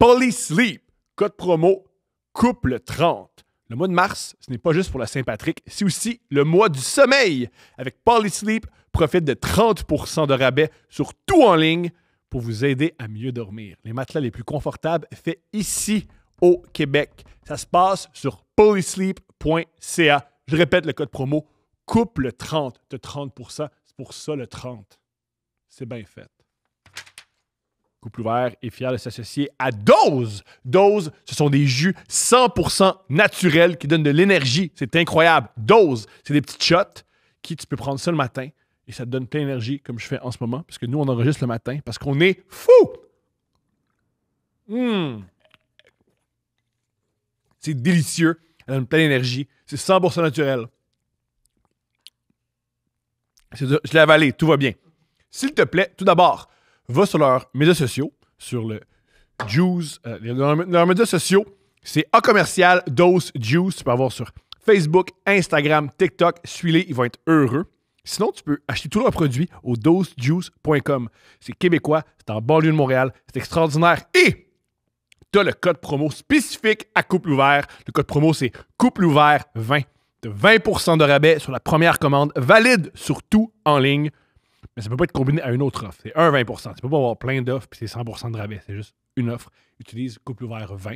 Polysleep, code promo couple 30. Le mois de mars, ce n'est pas juste pour la Saint-Patrick, c'est aussi le mois du sommeil. Avec Polysleep, profite de 30% de rabais sur tout en ligne pour vous aider à mieux dormir. Les matelas les plus confortables faits ici au Québec. Ça se passe sur polysleep.ca. Je répète le code promo couple 30 de 30%. C'est pour ça le 30. C'est bien fait. Couple Ouvert est fier de s'associer à Dose. Dose, ce sont des jus 100% naturels qui donnent de l'énergie. C'est incroyable. Dose, c'est des petites shots qui tu peux prendre ça le matin et ça te donne plein d'énergie comme je fais en ce moment parce que nous, on enregistre le matin parce qu'on est fou. C'est délicieux. Elle donne plein d'énergie. C'est 100% naturel. Je l'ai avalé. Tout va bien. S'il te plaît, tout d'abord, va sur leurs médias sociaux, sur le Juice. Leurs médias sociaux, c'est A Dose Juice. Tu peux avoir sur Facebook, Instagram, TikTok. Suis-les, ils vont être heureux. Sinon, tu peux acheter tous leurs produits au dosejuice.com. C'est québécois, c'est en banlieue de Montréal, c'est extraordinaire. Et tu as le code promo spécifique à Couple Ouvert. Le code promo, c'est Couple Ouvert 20. Tu as 20% de rabais sur la première commande, valide surtout en ligne. Mais ça ne peut pas être combiné à une autre offre. C'est un 20%. Tu peux pas avoir plein d'offres puis c'est 100% de rabais. C'est juste une offre. Utilise Couple Ouvert 20.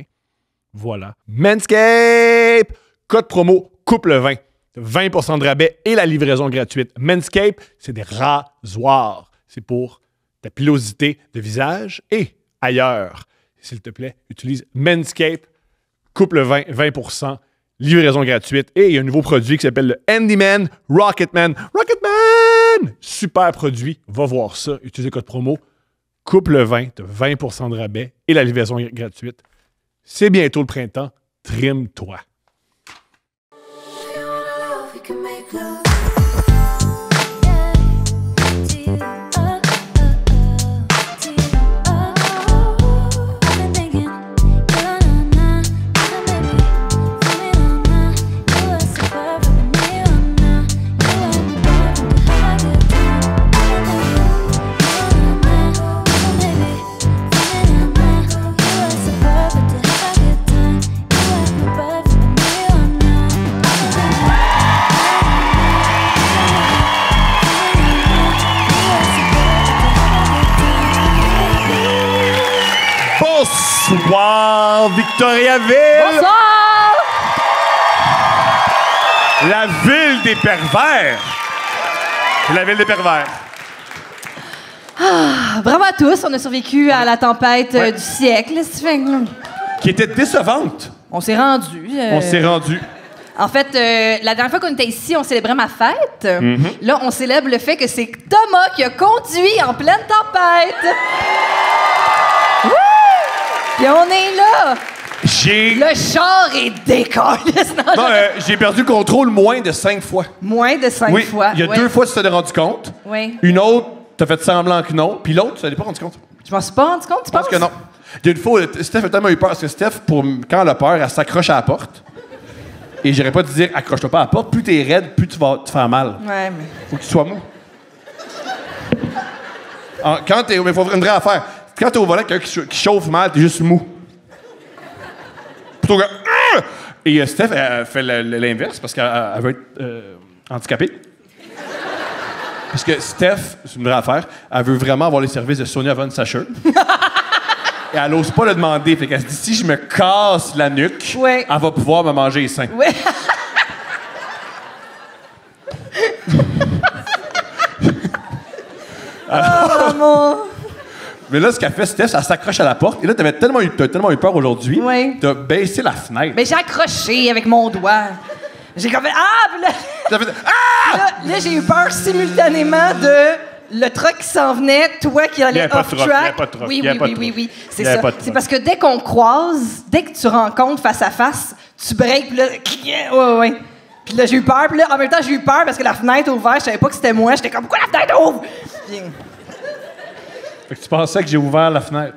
Voilà. Manscaped! Code promo Couple 20. 20% de rabais et la livraison gratuite. Manscaped, c'est des rasoirs. C'est pour ta pilosité de visage et ailleurs. S'il te plaît, utilise Manscaped, couple 20, 20%, livraison gratuite. Et il y a un nouveau produit qui s'appelle le Handyman Rocketman. Rocketman! Super produit. Va voir ça. Utilisez le code promo couple 20, de 20% de rabais et la livraison gratuite. C'est bientôt le printemps. Trime-toi. Bonsoir, Victoriaville! Bonsoir! La ville des pervers! La ville des pervers. Bravo à tous, on a survécu à la tempête du siècle. Qui était décevante. On s'est rendu. On s'est rendu. En fait, la dernière fois qu'on était ici, on célébrait ma fête. Là, on célèbre le fait que c'est Thomas qui a conduit en pleine tempête. Wouh! Puis on est là. Le char est décollé. Non, j'ai perdu le contrôle moins de 5 fois. Moins de 5 fois. Il y a 2 fois, tu t'es rendu compte. Oui. Une autre, t'as fait semblant que non. Puis l'autre, tu t'en es pas rendu compte. Je m'en suis pas rendu compte, tu penses? Je pense que non. Il y a une fois, Steph a tellement eu peur. Parce que Steph, quand elle a peur, elle s'accroche à la porte. Et j'aurais pas te dire, accroche-toi pas à la porte. Plus t'es raide, plus tu vas te faire mal. Ouais, mais... Faut que tu sois mou. Quand t'es... Mais faut une vraie affaire. Quand t'es au volant, quelqu'un qui chauffe mal, t'es juste mou. Plutôt que... Et Steph, elle fait l'inverse parce qu'elle veut être handicapée. Parce que Steph, c'est une vraie affaire, elle veut vraiment avoir les services de Sonia Von Sacher. Et elle n'ose pas le demander. Fait qu'elle se dit, si je me casse la nuque, elle va pouvoir me manger les seins. Ouais. Oh, mon... Mais là, ce qu'a fait Steph, elle s'accroche à la porte. Et là, t'as tellement eu peur aujourd'hui. Oui. T'as baissé la fenêtre. Mais j'ai accroché avec mon doigt. J'ai comme fait... Ah! Puis là... T'as fait... Ah! Là, j'ai eu peur simultanément de le truck qui s'en venait, toi qui allais off-track. Il n'y avait pas de truck. Oui. C'est ça. C'est parce que dès qu'on croise, dès que tu rencontres face à face, tu breaks, puis là... Ouais. Puis là, j'ai eu peur. Puis là, en même temps, j'ai eu peur parce que la fenêtre ouverte, je savais pas que c'était moi. J'étais comme, pourquoi la fenêtre ouvre? Puis... Fait que tu pensais que j'ai ouvert la fenêtre?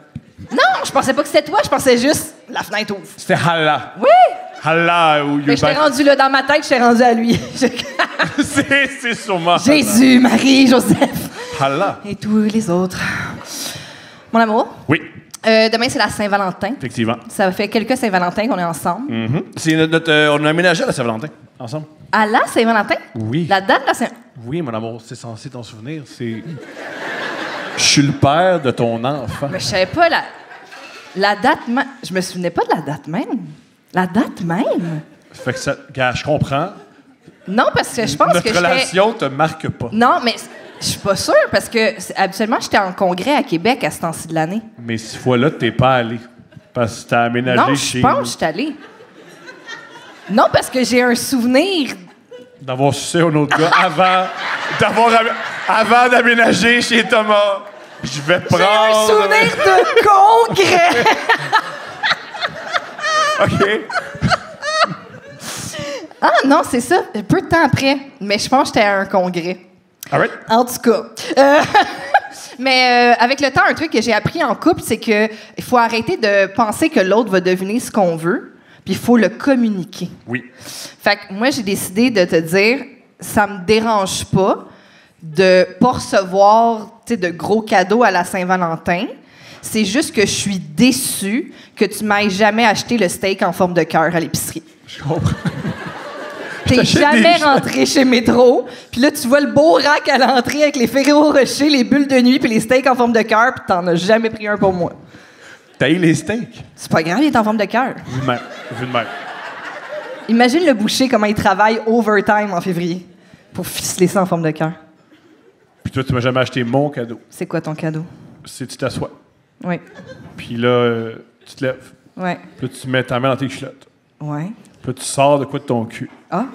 Non, je pensais pas que c'était toi. Je pensais juste, la fenêtre ouvre. C'était Allah. Oui! Allah ou Mais j'étais rendu là dans ma tête, j'étais rendu à lui. c'est sûrement Jésus, Marie, Joseph. Allah. Et tous les autres. Mon amour? Oui. Demain, c'est la Saint-Valentin. Effectivement. Ça fait quelques Saint-Valentin qu'on est ensemble. C'est on a aménagé à la Saint-Valentin, ensemble. À la Saint-Valentin? Oui. La date de la Saint... Oui, mon amour, c'est censé t'en souvenir. C'est... Je suis le père de ton enfant. Mais je savais pas la date même. Je me souvenais pas de la date même. La date même? Fait que ça... Gars, je comprends. Non, parce que je pense que Notre j'étais... relation te marque pas. Non, mais je suis pas sûre, parce que habituellement, j'étais en congrès à Québec à ce temps-ci de l'année. Mais cette fois-là, t'es pas allé. Parce que t'as aménagé Non, chez je pense que nous. je suis allée. Non, parce que j'ai un souvenir. D'avoir sucé un autre gars avant d'aménager chez Thomas. Je vais prendre... J'ai un souvenir de congrès. OK. Ah non, c'est ça. Peu de temps après. Mais je pense que j'étais à un congrès. All right. En tout cas. Mais avec le temps, un truc que j'ai appris en couple, c'est que il faut arrêter de penser que l'autre va deviner ce qu'on veut, puis il faut le communiquer. Oui. Fait que moi, j'ai décidé de te dire, ça me dérange pas de pas recevoir, tu sais, de gros cadeaux à la Saint-Valentin. C'est juste que je suis déçue que tu m'ailles jamais acheté le steak en forme de cœur à l'épicerie. Je comprends. T'es T'achètes jamais des- rentré chez Métro, puis là, tu vois le beau rack à l'entrée avec les Ferrero Rocher, les bulles de nuit, puis les steaks en forme de cœur, puis t'en as jamais pris un pour moi. T'as eu les steaks? C'est pas grave, il est en forme de cœur. Vu de même. Vu de même. Imagine le boucher, comment il travaille overtime en février pour ficeler ça en forme de cœur. Puis toi, tu m'as jamais acheté mon cadeau. C'est quoi ton cadeau? C'est tu t'assois. Oui. Puis là, tu te lèves. Ouais. Puis là, tu mets ta main dans tes culottes. Ouais. Puis là, tu sors de quoi de ton cul. Ah?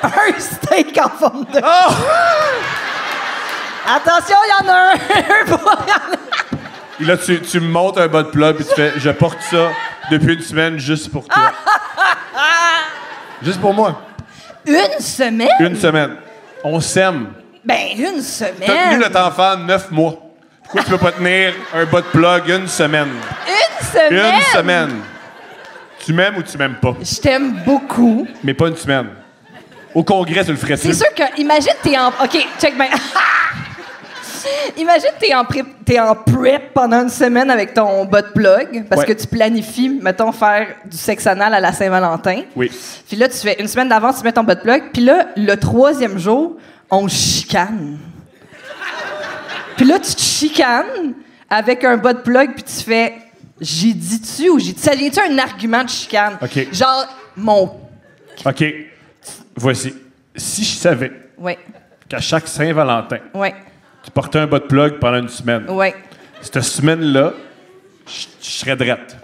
Un steak en forme de... Oh! Attention, il y en a un! Et là, tu me montes un bas de plug, puis tu fais « Je porte ça depuis une semaine juste pour toi. » Juste pour moi. Une semaine? Une semaine. On s'aime. Ben, une T'as tenu semaine! notre enfant 9 mois. Pourquoi tu peux pas tenir un bas de plug une semaine? Une semaine! Une semaine. Tu m'aimes ou tu m'aimes pas? Je t'aime beaucoup. Mais pas une semaine. Au congrès, tu le ferais-tu? C'est sûr que, imagine, t'es en... OK, check bien. Imagine, t'es en prep pendant une semaine avec ton bas de plug parce Ouais. que tu planifies, mettons, faire du sexe anal à la Saint-Valentin. Oui. Puis là, tu fais une semaine d'avance, tu mets ton bas de plug. Puis là, le troisième jour, on chicane. Puis là, tu te chicanes avec un bas de plug, puis tu fais « J'ai dit-tu ou j'ai dit... » Ça devient-tu un argument de chicane? OK. Genre, mon... OK. Voici. Si je savais Ouais, qu'à chaque Saint-Valentin, ouais, tu portais un bas de plug pendant une semaine, ouais. cette semaine-là, je serais drette.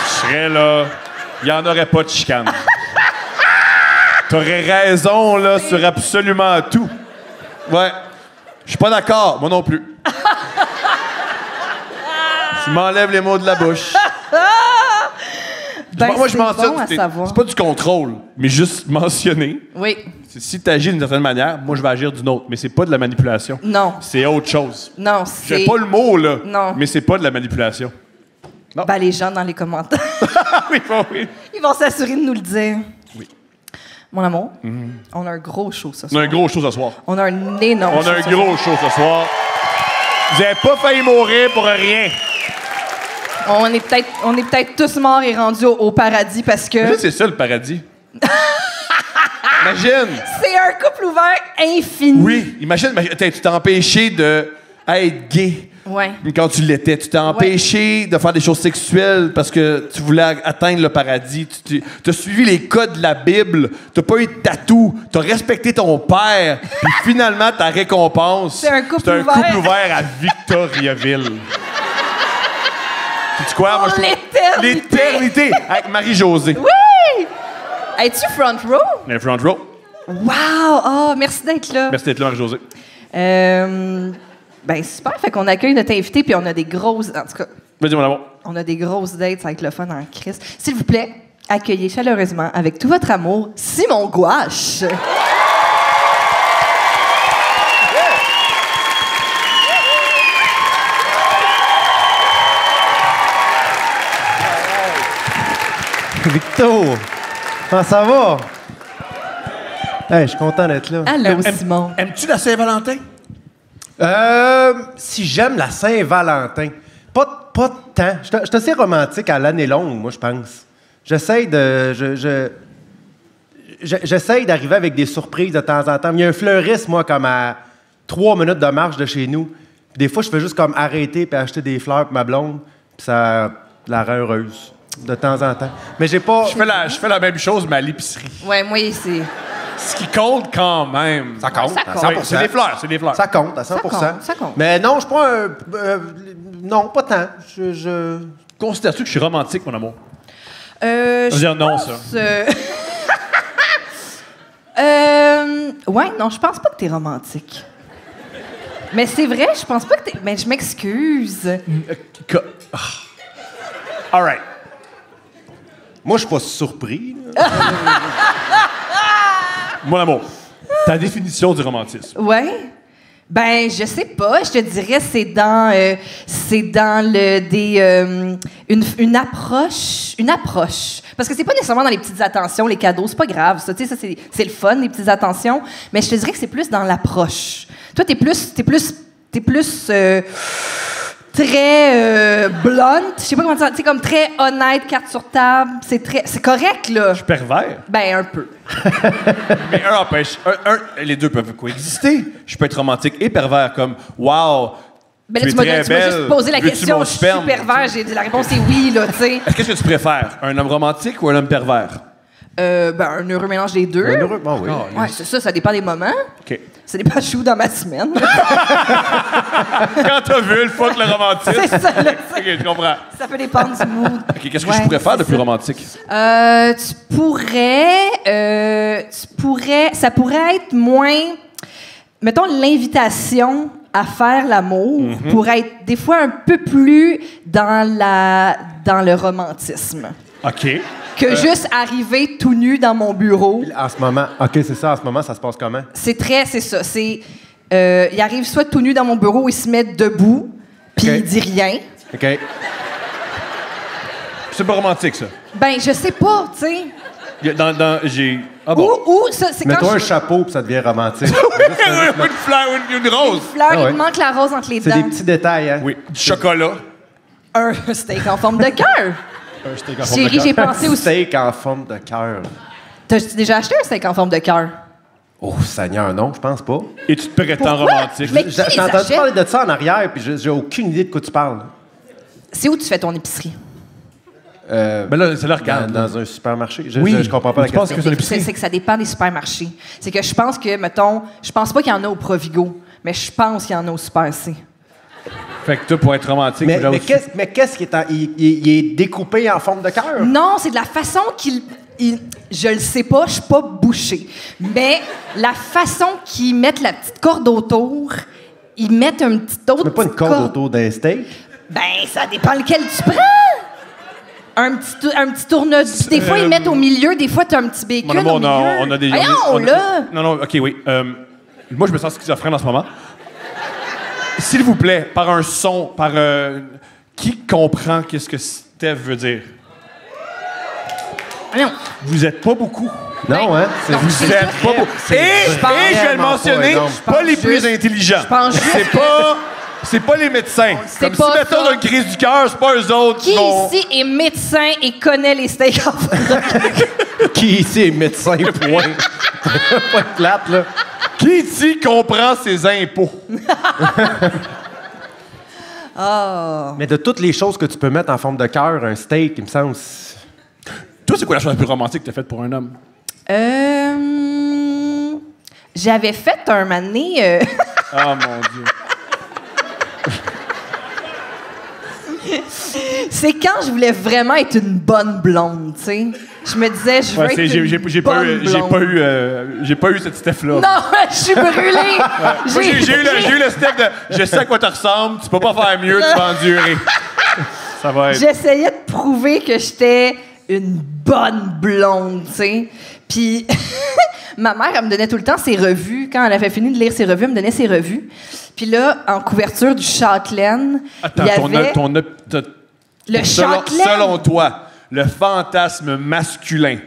Je serais là. Il n'y en aurait pas de chicane. T'aurais raison, là, sur absolument tout. Ouais. Je suis pas d'accord. Moi non plus. Tu m'enlèves les mots de la bouche. Ben, Moi, je c'est mentionne. bon à savoir. C'est pas du contrôle, mais juste mentionner. Oui. Si tu agis d'une certaine manière, moi, je vais agir d'une autre. Mais c'est pas de la manipulation. Non. C'est autre chose. Non, J'ai c'est... pas le mot, là. Non. Mais c'est pas de la manipulation. Ben, les gens dans les commentaires, oui, bon, oui. ils vont s'assurer de nous le dire. Oui. Mon amour, on a un gros show ce On a soir. un gros show ce soir. On a un énorme On show a un ce gros show ce soir. Vous avez pas failli mourir pour rien. soir. On est peut-être tous morts et rendus au paradis parce que Imagine, c'est ça, le paradis. Imagine. c'est un couple ouvert infini. Oui, imagine, tu t'es empêché de être gay Ouais. quand tu l'étais. Tu t'es empêché de faire des choses sexuelles parce que tu voulais atteindre le paradis. Tu as suivi les codes de la Bible. Tu n'as pas eu de tatou. Tu as respecté ton père. Puis finalement, ta récompense, C'est un couple c'est un ouvert. couple ouvert à Victoriaville. Sais-tu quoi? Pour je trouve- l'éternité. L'éternité avec Marie-Josée. Oui! Es-tu front row? Le front row. Wow! Oh, merci d'être là. Merci d'être là, Marie-Josée. Ben, super. Fait qu'on accueille notre invité, puis on a des grosses... En tout cas, Vas-y, mon amour. on a des grosses dates, ça va être le fun en crise. S'il vous plaît, accueillez chaleureusement, avec tout votre amour, Simon Gouache. Victo, comment ça va? Hey, je suis content d'être là. Allô, Simon. Aimes-tu la Saint-Valentin? Si j'aime la Saint-Valentin, Pas tant. Je suis assez romantique à l'année longue, moi, je pense. J'essaie d'arriver avec des surprises de temps en temps. Il y a un fleuriste, moi, comme à 3 minutes de marche de chez nous. Des fois, je fais juste comme arrêter puis acheter des fleurs pour ma blonde, puis ça la rend heureuse de temps en temps. Mais j'ai pas... Je fais la même chose, mais à l'épicerie. Ouais, moi, c'est... Ce qui compte quand même. Ça compte, Ça à compte. 100%. Oui, c'est des fleurs, c'est des fleurs. Ça compte, à 100%. Ça compte. Mais non, je suis pas un... non, pas tant. Considères-tu que je suis romantique, mon amour? Je veux dire non, pense, ça. Ouais, non, je pense pas que t'es romantique. Mais c'est vrai, je pense pas que t'es... Mais je m'excuse. All right. Moi, je suis pas surpris. Là. Mon amour, ta définition du romantisme. Ouais. Ben, je sais pas. Je te dirais, c'est dans une approche. Une approche. Parce que c'est pas nécessairement dans les petites attentions, les cadeaux, c'est pas grave. Ça, tu sais, ça c'est le fun, les petites attentions. Mais je te dirais que c'est plus dans l'approche. Toi, t'es plus très blunt. Je sais pas comment dire. Tu sais, comme très honnête, carte sur table. C'est correct, là. Pervers. Ben, un peu. Mais un empêche. Les deux peuvent coexister. Je peux être romantique et pervers, comme wow. Ben là, tu tu es m'as très belle. juste posé la Veux-tu question. mon Je suis sperme? pervers. J'ai dit la réponse est oui, là, tu sais. Qu'est-ce que tu préfères, un homme romantique ou un homme pervers? Ben, un heureux mélange des deux. Un heureux, bon, oui. Ouais, c'est ça, ça dépend des moments. OK. Ça dépend de où dans ma semaine. Quand t'as vu le fuck le romantisme. C'est ça, là. OK, je comprends. Ça peut dépendre du mood. OK, qu'est-ce que je pourrais faire de plus romantique? Tu pourrais... Ça pourrait être moins... Mettons, l'invitation à faire l'amour pourrait être des fois un peu plus dans le romantisme. OK. Que juste arriver tout nu dans mon bureau. En ce moment, OK, c'est ça. En ce moment, ça se passe comment? C'est ça. C'est... il arrive soit tout nu dans mon bureau, il se met debout, puis OK. il dit rien. OK. C'est pas romantique, ça. Ben, je sais pas, tu sais. J'ai... Ah bon? Ou ça, c'est quand Mets-toi un je... chapeau, puis ça devient romantique. Une fleur, une rose. Fleur, Ah ouais. il me manque la rose entre les C'est dents. des petits détails, hein? Oui, du chocolat. Un steak en forme de cœur. Un steak en forme de Chérie, cœur. j'ai pensé Un aussi... steak en forme de cœur. T'as-tu déjà acheté un steak en forme de cœur? Oh, Seigneur, non, je pense pas. Et tu te prétends Pourquoi? romantique. Mais qui J'ai les entendu achète? parler de ça en arrière, puis j'ai aucune idée de quoi tu parles. C'est où tu fais ton épicerie? Ben là, c'est là, regarde. Dans un supermarché. Je comprends pas la Tu penses question. que c'est une épicerie? C'est que ça dépend des supermarchés. C'est que je pense que, mettons... Je pense pas qu'il y en a au Provigo, mais je pense qu'il y en a au Super C. Fait que toi, pour être romantique, Mais, là mais aussi- qu'est-ce qui est il est découpé en forme de cœur? Non, c'est de la façon qu'il... je le sais pas, je suis pas bouchée. Mais la façon qu'ils mettent la petite corde autour, ils mettent un petit autre... Mais pas une petite corde autour d'un steak. Ben, ça dépend lequel tu prends. Un petit tournevis. Des fois, ils mettent au milieu. Des fois, t'as un petit Mon bacon amour, au milieu. on a des... Voyons, là! Non, non, OK, oui. Moi, je me sens schizophrène en ce moment. S'il vous plaît, par un son, par... qui comprend qu'est-ce que Steph veut dire? Voyons. Vous êtes pas beaucoup. Non, hein? C'est non, Vous c'est êtes juste pas que- beaucoup. c'est Et je vais le vraiment mentionner, pas énorme. pas les plus juste- intelligents. je pense juste C'est pas les médecins. sait Comme pas si, mettons, ça. une crise du cœur, c'est pas eux autres Qui vont... ici est médecin et connaît les steaks en forme de cœur? Qui ici est médecin, point. Pas de plate, là. Qui ici comprend ses impôts? Mais de toutes les choses que tu peux mettre en forme de cœur, un steak, il me semble... Toi, c'est quoi la chose la plus romantique que t'as faite pour un homme? J'avais fait un moment donné, Ah, mon Dieu. c'est quand je voulais vraiment être une bonne blonde, tu sais. Je me disais, je veux Ouais, être c'est- une j'ai pas bonne eu, blonde. j'ai pas eu cette Steph-là. Non, je suis brûlée. Moi, j'ai eu le Steph de je sais à quoi tu ressembles, tu peux pas faire mieux, tu vas endurer. Ça va être. J'essayais de prouver que j'étais une bonne blonde, tu sais. Puis ma mère, elle me donnait tout le temps ses revues. Quand elle avait fini de lire ses revues, elle me donnait ses revues. Puis là, en couverture du Châtelaine, Attends, il y avait le Châtelaine. selon toi, le fantasme masculin,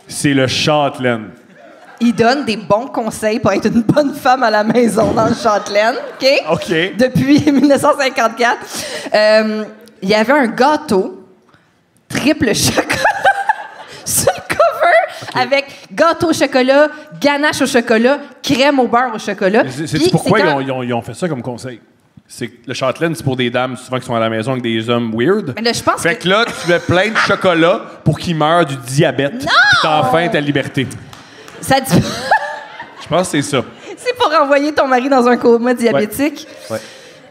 c'est le Châtelaine. il donne des bons conseils pour être une bonne femme à la maison dans le Châtelaine, OK? OK. Depuis 1954. Il y avait un gâteau triple chocolat sur le cover avec gâteau au chocolat, ganache au chocolat, crème au beurre au chocolat. C'est Puis pourquoi c'est quand- ils ont fait ça comme conseil? C'est que le Châtelaine, c'est pour des dames souvent qui sont à la maison avec des hommes weird. Mais là, je pense Fait que là, tu mets plein de chocolat pour qu'ils meurent du diabète. Non! Puis t'as enfin ta liberté. Ça dit... Je pense que c'est ça. C'est pour envoyer ton mari dans un coma diabétique. Ouais.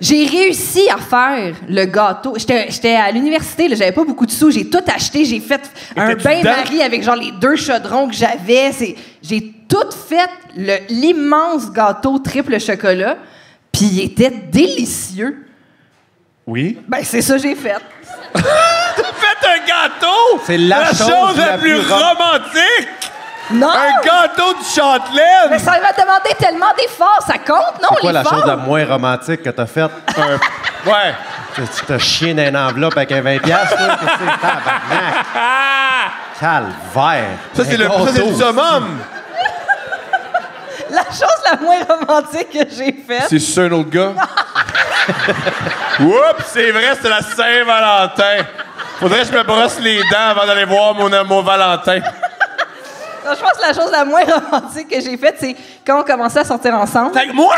J'ai réussi à faire le gâteau. J'étais à l'université, là, j'avais pas beaucoup de sous. J'ai tout acheté. J'ai fait un Étais-tu bain-marie avec genre les 2 chaudrons que j'avais. J'ai tout fait l'immense gâteau triple chocolat. Puis il était délicieux. Oui. Ben, c'est ça que j'ai fait. Faites un gâteau! C'est la chose la la plus plus romantique! Non! Un gâteau du Châtelaine! Mais ça m'a demandé tellement d'efforts. Ça compte, non, C'est quoi la l'effort? chose la moins romantique que t'as faite? Ouais. Tu t'as chié dans une enveloppe avec un 20$, là? Qu'est-ce que c'est? Tabarnak! Calvaire! Ça, c'est le gâteau. summum! La chose la moins romantique que j'ai faite. C'est ça un autre gars? Oups, c'est vrai, c'est la Saint-Valentin. Faudrait que je me brosse les dents avant d'aller voir mon Valentin. Non, je pense que la chose la moins romantique que j'ai faite, c'est quand on commençait à sortir ensemble. C'est avec moi?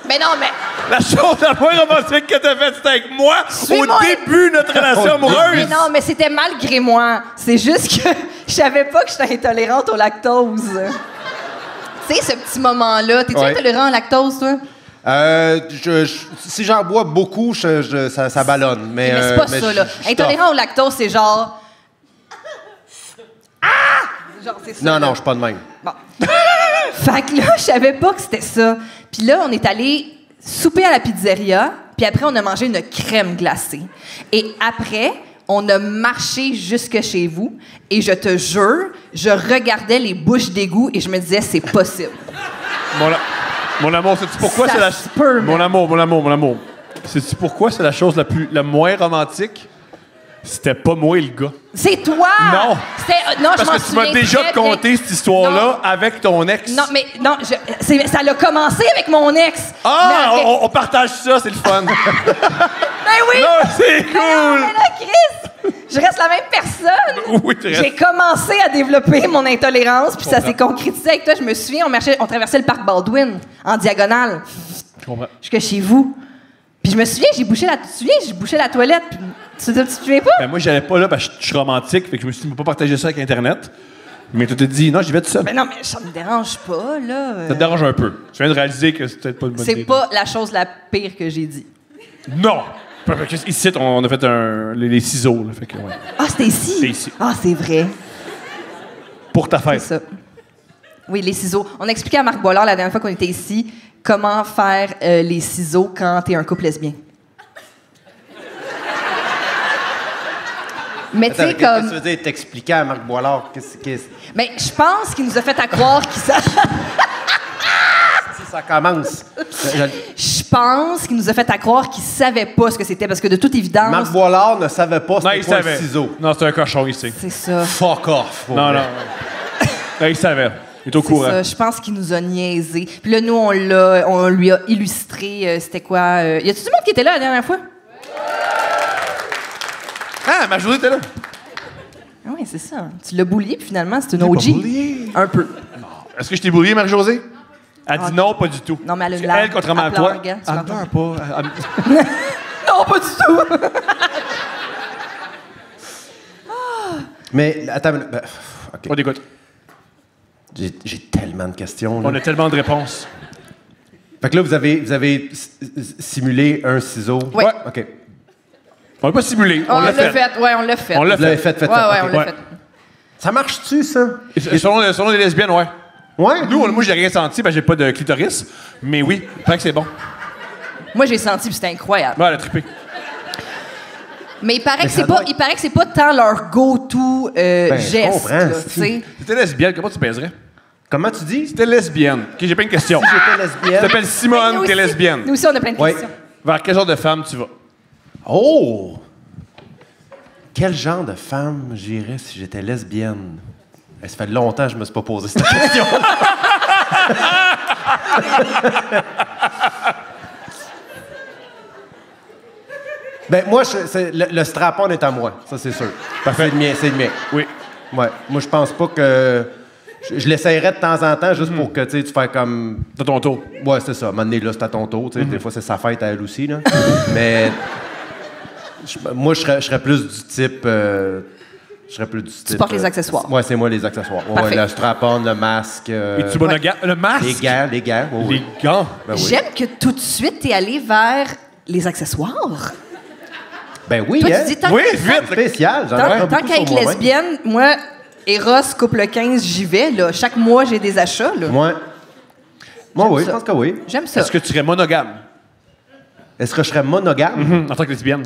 Mais non, mais La chose la moins romantique que t'as faite, c'était avec moi Suis-moi. au début de notre relation amoureuse. Mais non, mais c'était malgré moi. C'est juste que je savais pas que j'étais intolérante au lactose. Tu sais, ce petit moment-là. T'es-tu Ouais. intolérant au lactose, toi? Si j'en bois beaucoup, ça ballonne. Mais, Mais c'est pas mais ça, là. je Intolérant au lactose, c'est genre... Ah! Genre, c'est ça. Non, là. non, je suis pas de même. Bon. Fait que là, je savais pas que c'était ça. Puis là, on est allé souper à la pizzeria, puis après, on a mangé une crème glacée. Et après, on a marché jusque chez vous, et je te jure, je regardais les bouches d'égout et je me disais, c'est possible. Mon amour, sais-tu pourquoi Ça c'est la... se peut, Mon man. amour. Sais-tu pourquoi c'est la chose la moins romantique? C'était pas moi le gars. C'est toi! Non. Non, je Parce m'en que tu m'as souviens déjà très conté bien. cette histoire-là Non. avec ton ex. Non, mais non, ça l'a commencé avec mon ex. Ah! Mais avec- On partage ça, c'est le fun. Ben oui! Non, c'est Non, cool! mais là, Chris, je reste la même personne. Oui, tu restes. J'ai commencé à développer mon intolérance, puis ça s'est concrétisé avec toi. Je me souviens, on traversait le parc Baldwin en diagonale Je comprends. jusque chez vous. Puis je me souviens, j'ai bouché la toilette. Puis tu te souviens pas? Ben, moi, j'allais pas là parce que je suis romantique, fait que je me suis dit, je vais pas partager ça avec Internet. Mais tu te dis, non, j'y vais tout seul. Mais non, mais ça me dérange pas, là. Ça te dérange un peu. Tu viens de réaliser que c'est peut-être pas une bonne C'est idée. pas la chose la pire que j'ai dit. Non! Parce que ici, on a fait les ciseaux, là, fait que, ouais. Ah, c'était ici? C'était ici. Ah, c'est vrai. Pour ta C'est fête. ça. Oui, les ciseaux. On a expliqué à Marc Boilard la dernière fois qu'on était ici comment faire les ciseaux quand t'es un couple lesbien. Mais tu sais, Qu'est-ce que tu comme. veux dire, t'expliquer à Marc Boilard? Mais je pense qu'il nous a fait à croire qu'il sa... Si ça commence. Je pense qu'il nous a fait à croire qu'il savait pas ce que c'était parce que de toute évidence. Marc Boilard ne savait pas Non, il c'était quoi savait. le ciseau. Non, c'est un cochon ici. C'est ça. Fuck off. pour Non, vrai. non. Non, il savait. Il est au C'est courant. ça. Je pense qu'il nous a niaisé. Puis là, nous, on lui a illustré c'était quoi. Y a-tu du monde qui était là la dernière fois? Ah, ma journée était là. Ah oui, c'est ça. Tu l'as boulié, puis finalement, c'est une pas OG. boulié. Un peu. Est-ce que je t'ai brouillé, Marie-Josée? Elle dit Ah, non, pas du tout. Non, mais elle a une Parce que larme. Elle, contrairement à Elle toi, pleure, gars, tu elle l'entends. pleure pas. Elle- Non, pas du tout. Mais attends, ben, OK. On écoute. J'ai tellement de questions. Là. On a tellement de réponses. Fait que là, vous avez simulé un ciseau. Oui. Ouais. OK. On l'a pas simulé. On l'a fait. Ouais, on l'a fait. On l'a Vous l'avez fait. fait. Ouais, ouais, OK. on l'a Ouais. fait. Ça marche-tu, ça? Et selon les lesbiennes, ouais. Ouais? Nous, moi, j'ai rien senti, parce que j'ai pas de clitoris. Mais oui, il paraît que c'est bon. Moi, j'ai senti, puis c'était incroyable. Ouais, elle a trippé. Mais il paraît, que ça c'est pas, doit être- il paraît que c'est pas tant leur go-to je geste. comprends, là, c'est- tu sais. Si t'es lesbienne, comment tu baiserais? Comment tu dis? Si t'es lesbienne. OK, j'ai plein de questions. Si j'étais Tu lesbienne. t'appelles Mais Simone, nous t'es aussi- lesbienne. Nous aussi, on a plein de Ouais. questions. Vers quel genre de femme tu vas? Oh! Quel genre de femme j'irais si j'étais lesbienne? Ça fait longtemps que je me suis pas posé cette question. Ben, moi, le strap-on est à moi, ça, c'est sûr. Parfait. C'est le mien. Oui. Ouais. Moi, je pense pas que... Je l'essayerais de temps en temps juste pour que, tu sais, tu fais comme... C'est ton tour. Ouais, c'est ça. À un moment donné, là, c'est à ton tour. Tu sais, des fois, c'est sa fête à elle aussi, là. Mais... moi, je serais plus du type... Tu portes les accessoires. Ouais, c'est moi, les accessoires. Ouais, Parfait. le strap-on, le masque... Es-tu monogame? Le masque? Les gants. Ouais, ouais. Les gants. Ben oui. J'aime que tout de suite, t'es allé vers les accessoires. Ben oui, Toi, hein? tu dis, tant Oui, que- vite. Spécial. J'en ai Tant, beaucoup tant sur qu'à être moi-même. lesbienne, moi, Eros, couple 15, j'y vais. Là. Chaque mois, j'ai des achats. Là. Ouais. Moi, oui, ça. je pense que oui. J'aime ça. Est-ce que tu serais monogame Est-ce que je serais monogame? en tant que lesbienne?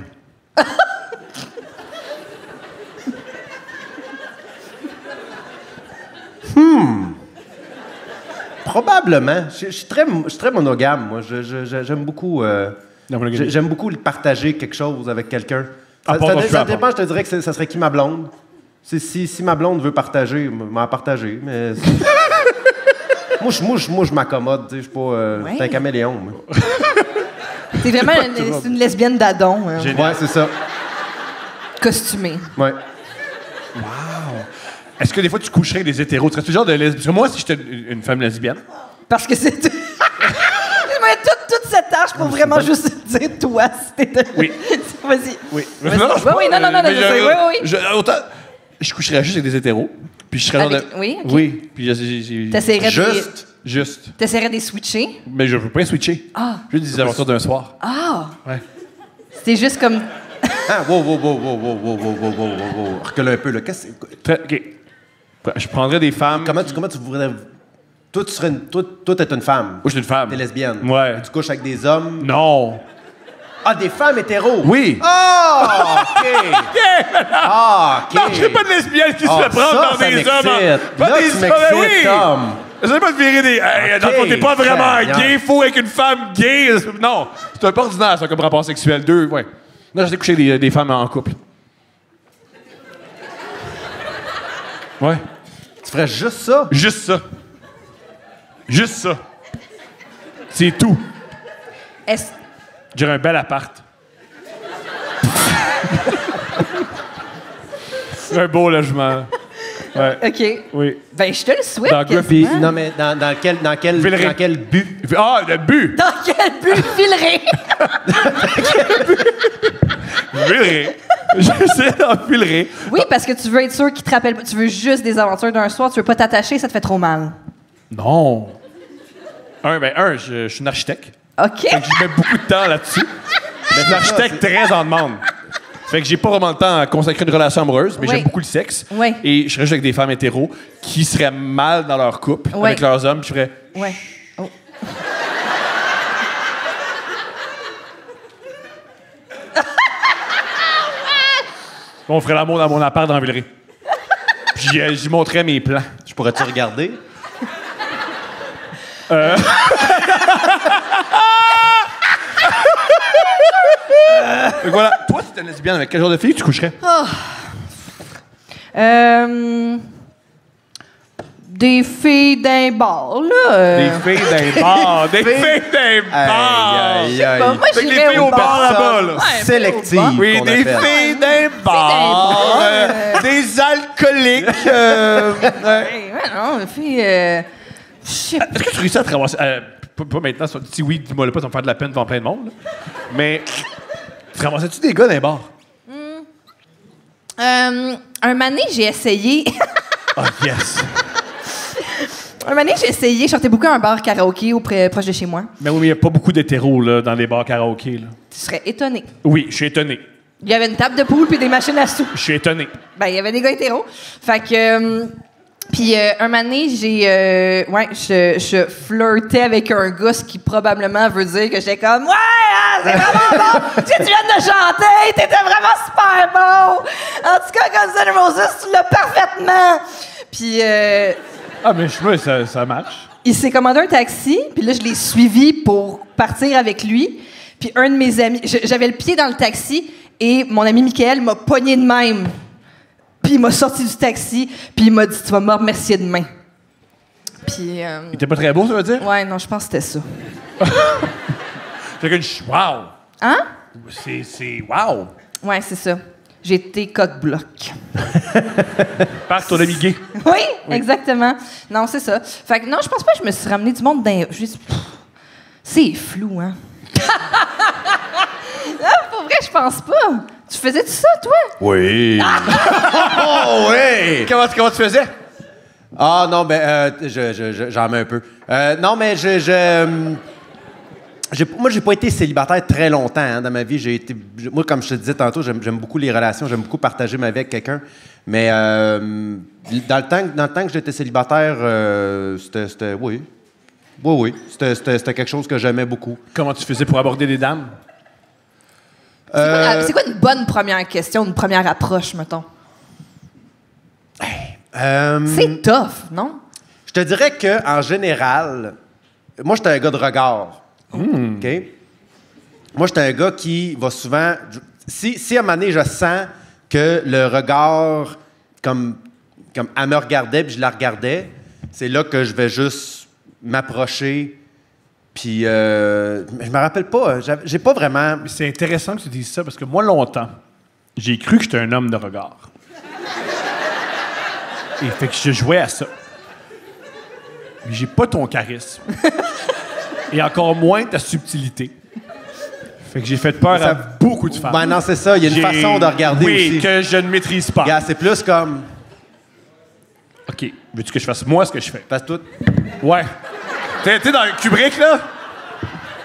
Probablement. Je suis très monogame, moi. J'aime beaucoup... La monogamie. j'aime beaucoup partager quelque chose avec quelqu'un. À part ton Ça strap-on. dépend, je te dirais que ça serait qui ma blonde. Si ma blonde veut partager, m'en partager, mais... moi, je m'accommode, tu sais, je suis pas... Ouais. C'est un caméléon, moi. T'es vraiment c'est une lesbienne d'adon, hein, Ouais, c'est ça. costumée. Ouais. Est-ce que des fois tu coucherais avec des hétéros? Tu serais toujours de lesbienne? Parce que moi, si j'étais une femme lesbienne, Parce que c'est... Je mets toute cette tâche pour vraiment juste dire toi, si t'étais... Oui. Vas-y. oui. Vas-y. Non, Oui, non, je sais. Oui. Autant, je coucherais juste avec des hétéros. Puis je serais genre Avec- de... oui, ok. Oui. Puis T'essaierais Juste. T'essaierais de les switcher. Mais je veux pas switcher. Ah. Juste des aventures d'un soir. Ah! Ouais. C'est juste comme... Ah, wow. Recule un peu, là. OK. Je prendrais des femmes... Comment tu voudrais... Toi, t'es une femme. Moi, je suis une femme. T'es lesbienne. Ouais. Tu couches avec des hommes. Non. Ah, des femmes hétéros. Oui. Ah, OK. Ah, OK. Non, je suis pas de lesbienne qui se Ah, fait prendre ça, dans ça des m'excite. hommes. Pas Là, des tu hommes, m'excites, oui. Tom. Je sais pas te virer des... Hey, dans le fond, t'es pas vraiment Seigneur. gay, faut avec une femme gay. Non, c'est un peu ordinaire, ça, comme rapport sexuel. Deux, ouais. Non, j'ai couché des femmes en couple. Ouais. Tu ferais juste ça? Juste ça. Juste ça. C'est tout. Est-ce... J'aurais un bel appart. Un beau logement. Ouais. OK. Oui. Ben, je te le souhaite. Dans quasiment. Gruffy. Non, mais Villeray. dans quel but? Ah, le but! Dans quel but filerait? Villeray. Je sais, d'enfilerai. Oui, parce que tu veux être sûr qu'il te rappelle pas. Tu veux juste des aventures d'un soir. Tu veux pas t'attacher, ça te fait trop mal. Non. Je suis un architecte. OK. Fait que je mets beaucoup de temps là-dessus. Mais un architecte très en demande. Fait que j'ai pas vraiment le temps à consacrer une relation amoureuse, mais Oui. j'aime beaucoup le sexe. Oui. Et je serais juste avec des femmes hétéros qui seraient mal dans leur couple Oui. avec leurs hommes, puis je ferais... Ouais. Oh. On ferait l'amour dans mon appart dans Villeray. Puis j'y montrais mes plans. Je pourrais-tu regarder? Fait que voilà. Toi, si t'es lesbienne, avec quel genre de fille tu coucherais? Des filles d'un bar, là. Des filles d'un bar. Des filles d'un bar. Aïe, Bon, aïe. moi, Fait que j'irais des filles au bar là-bas, là. Ouais, Sélective. au bar. Oui, qu'on des appelle. filles d'un bar. Des alcooliques. Ouais, non, des filles... je sais pas. Est-ce que tu réussis à te ramasser... pas maintenant, si oui, dis-moi le pas, ça va me faire de la peine devant plein de monde. Là. Mais, tu te ramassais-tu des gars dans les bars? Un moment donné, j'ai essayé... Ah, yes! Un moment donné, j'ai essayé. Je sortais beaucoup à un bar karaoké proche de chez moi. Mais oui, mais il n'y a pas beaucoup d'hétéros là, dans les bars karaoké. Là. Tu serais étonné. Oui, je suis étonné. Il y avait une table de poule puis des machines à sous. Je suis étonné. Ben, il y avait des gars hétéros. Fait que... puis un moment donné, je flirtais avec un gars, ce qui probablement veut dire que j'étais comme « Ouais, hein, c'est vraiment bon! Ce que tu viens de chanter, t'étais vraiment super bon! En tout cas, comme Guns N' Roses, tu l'as parfaitement! » Puis Ah, mais ça marche. il s'est commandé un taxi, puis là, je l'ai suivi pour partir avec lui. Puis un de mes amis... J'avais le pied dans le taxi, et mon ami Mickaël m'a pogné de même. Puis il m'a sorti du taxi, puis il m'a dit « Tu vas me remercier demain. » Puis, Il était pas très beau, ça veut dire? ouais, non, je pense que c'était ça. Fait que wow! Hein? C'est wow! Ouais, c'est ça. J'ai été coq-bloc. Par ton ami gay. Oui, exactement. Non, c'est ça. Fait que non, je pense pas que je me suis ramené du monde d'un. C'est flou, hein? Non, pour vrai, je pense pas. Tu faisais-tu ça, toi? Oui. Oh, oui! Comment tu faisais? Ah non, ben, j'en mets un peu. Non, mais moi, j'ai pas été célibataire très longtemps hein, dans ma vie. Moi, comme je te disais tantôt, j'aime beaucoup les relations, j'aime beaucoup partager ma vie avec quelqu'un. Mais dans le temps que j'étais célibataire, c'était oui. Oui. C'était quelque chose que j'aimais beaucoup. Comment tu faisais pour aborder des dames? C'est quoi une bonne première question, une première approche, mettons? C'est tough, non? Je te dirais que en général, moi, j'étais un gars de regard. OK? Moi, j'étais un gars qui va souvent... Si à un moment donné, je sens que le regard, comme elle me regardait puis je la regardais, c'est là que je vais juste m'approcher. Puis, je me rappelle pas. J'ai pas vraiment... C'est intéressant que tu dises ça parce que moi, longtemps, j'ai cru que j'étais un homme de regard. Et fait que je jouais à ça. Mais j'ai pas ton charisme. Et encore moins ta subtilité. Fait que j'ai fait peur à beaucoup de femmes. Ben non, c'est ça. Il y a une façon de regarder aussi. Oui, que je ne maîtrise pas. Regarde, c'est plus comme... OK. Veux-tu que je fasse moi ce que je fais? Passe tout. Ouais. T'es dans le Kubrick, là?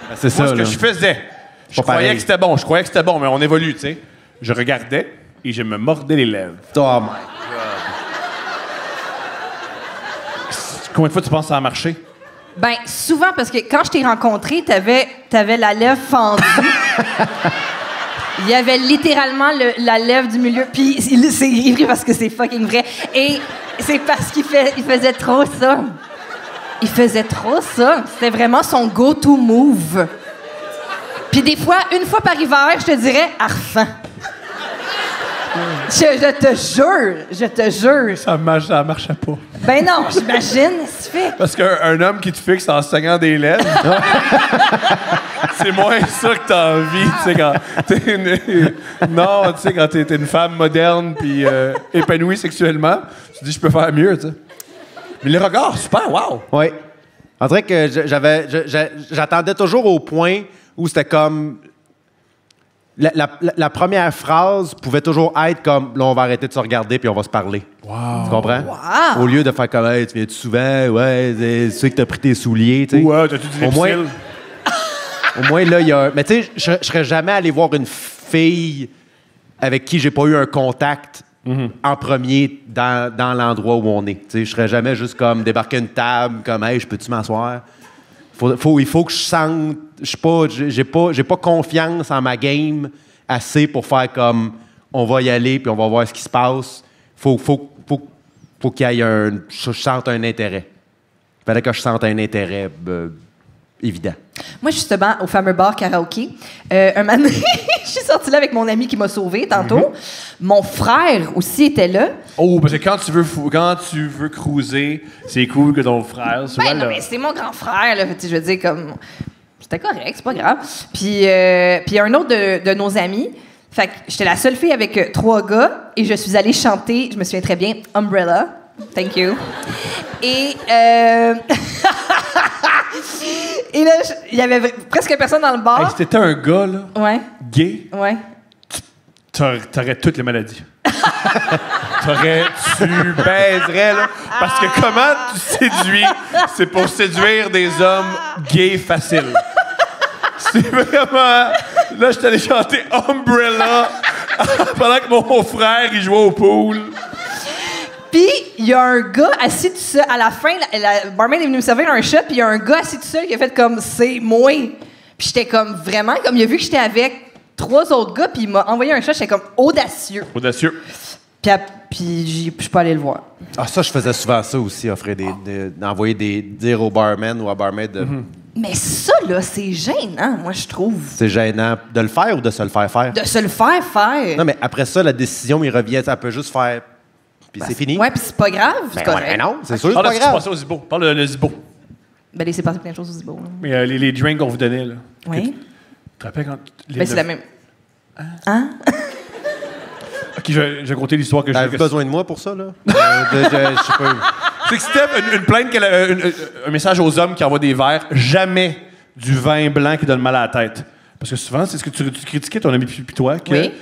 Ben, c'est ça, Moi, ce que là. je faisais, je Pas croyais pareil. que c'était bon. Je croyais que c'était bon, mais on évolue, tu sais. Je regardais et je me mordais les lèvres. Oh my... Combien de fois tu penses que ça a marché? Ben, souvent, parce que quand je t'ai rencontré, t'avais la lèvre fendue. Il y avait littéralement la lèvre du milieu. Puis c'est ri parce que c'est fucking vrai. Et c'est parce qu'il faisait trop ça. Il faisait trop ça. C'était vraiment son go-to move. Puis des fois, une fois par hiver, je te dirais Arfan. Je te jure. Ça marchait pas. Ben non, j'imagine, c'est fait. Parce qu'un homme qui te fixe en saignant des lèvres, c'est moins ça que t'as envie, tu sais, quand non, tu sais, quand t'es une femme moderne puis épanouie sexuellement, tu te dis, je peux faire mieux, tu sais. Mais les regards, super, wow! Oui. On dirait que j'attendais toujours au point où c'était comme... La première phrase pouvait toujours être comme « Là, on va arrêter de se regarder puis on va se parler. » Wow. Tu comprends? Wow. Au lieu de faire comme hey, « Tu viens-tu souvent? Ouais, tu sais que t'as pris tes souliers. » tu sais. Ouais, t'as-tu du Au moins- Lipsil? Au moins, là, il y a... Mais tu sais, je serais jamais allé voir une fille avec qui j'ai pas eu un contact en premier dans l'endroit où on est. Tu sais, je serais jamais juste comme débarquer une table, comme « Hey, je peux-tu m'asseoir? » Il faut que je sente... J'ai pas confiance en ma game assez pour faire comme « On va y aller, puis on va voir ce qui se passe. » Faut qu'il y ait je sente un intérêt. Il fallait que je sente un intérêt évident. Moi, justement, au fameux bar karaoké, un moment donné, je suis sortie là avec mon ami qui m'a sauvée tantôt. Mon frère aussi était là. Oh, parce que quand tu veux cruiser, c'est cool que ton frère soit Ben là. non, mais c'est mon grand frère, là. Tu sais, je veux dire, comme... C'était correct, c'est pas grave. Puis un autre de nos amis... Fait que j'étais la seule fille avec 3 gars et je suis allée chanter, je me souviens très bien, Umbrella. Thank you. Et et là, il y avait presque personne dans le bar. Hey, si t'étais un gars, là, Ouais, gay, ouais. t'aurais toutes les maladies. Tu baiserais, là. Parce que comment tu séduis, c'est pour séduire des hommes gays faciles. C'est vraiment... Là, je suis allé chanter Umbrella pendant que mon frère, il jouait au pool. Puis, il y a un gars assis tout seul. À la fin, la barmaid est venue me servir un shot, puis il y a un gars assis tout seul qui a fait comme « C'est moi ». Puis j'étais comme vraiment... Comme il a vu que j'étais avec 3 autres gars, puis il m'a envoyé un shot, j'étais comme audacieux. Audacieux. Puis je suis pas allée le voir. Ah, ça, je faisais souvent ça aussi, offrir d'envoyer dire au barman ou à barmaid de... Mais ça, là, c'est gênant, moi, je trouve. C'est gênant de le faire ou de se le faire faire? De se le faire faire. Non, mais après ça, la décision, il revient. Ça peut juste faire... puis c'est fini. Ouais, puis c'est pas grave, c'est Ben, correct. ouais, non, c'est sûr, c'est Parle pas de ce qui se grave. passait au Zibo. Parle de le Zibo. Ben, laissez passer plein de choses au Zibo. là. Mais les drinks qu'on vous donnait, là. Oui. Tu te rappelles quand... Ben, c'est la même. Hein? OK, je vais compter l'histoire que Avez-vous j'ai... besoin de moi pour ça, là? Je sais pas. C'est que Steph, une plainte, un message aux hommes qui envoient des verres, jamais du vin blanc qui donne mal à la tête. Parce que souvent, c'est ce que tu critiquais ton ami puis toi, que Oui.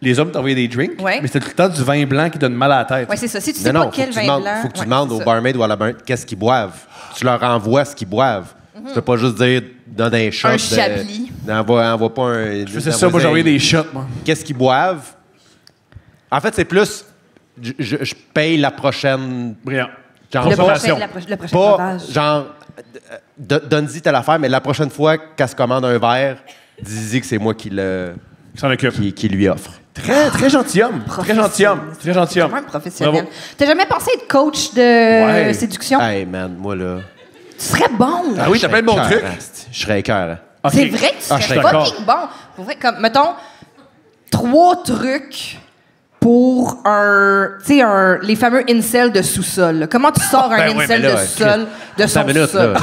les hommes t'envoyaient des drinks, Oui. mais c'était tout le temps du vin blanc qui donne mal à la tête. Ouais, c'est ça. Si tu sais Non, pas non, quel vin blanc. faut que tu ouais, demandes c'est au ça. barmaid ou à la barmaid qu'est-ce qu'ils boivent. Tu leur envoies ce qu'ils boivent. Tu peux pas juste dire donne un shot. Un chablis. Envoie pas un. Je faisais ça, moi, j'envoyais des shots, moi. Qu'est-ce qu'ils boivent? En fait, c'est plus. Je paye la prochaine. Brillant. Genre, Le Consommation. prochain, le prochain pas breuvage. genre. Donne-y telle affaire, mais la prochaine fois qu'elle se commande un verre, dis-y que c'est moi qui Qui s'en occupe. qui lui offre. Très gentilhomme. Très gentilhomme. Très gentilhomme. Vraiment professionnel. Bravo. T'as jamais pensé être coach de Ouais. séduction? Hey man, moi là. Tu serais bon. Ah oui, t'as plein de bons trucs. Je serais écœurant. OK. C'est vrai que tu Ah, je serais suis d'accord. fucking bon. Pour vrai, comme, mettons, 3 trucs pour les fameux incels de sous-sol. là. Comment tu sors un Ben ouais, incel mais là, de sous-sol de son sous-sol?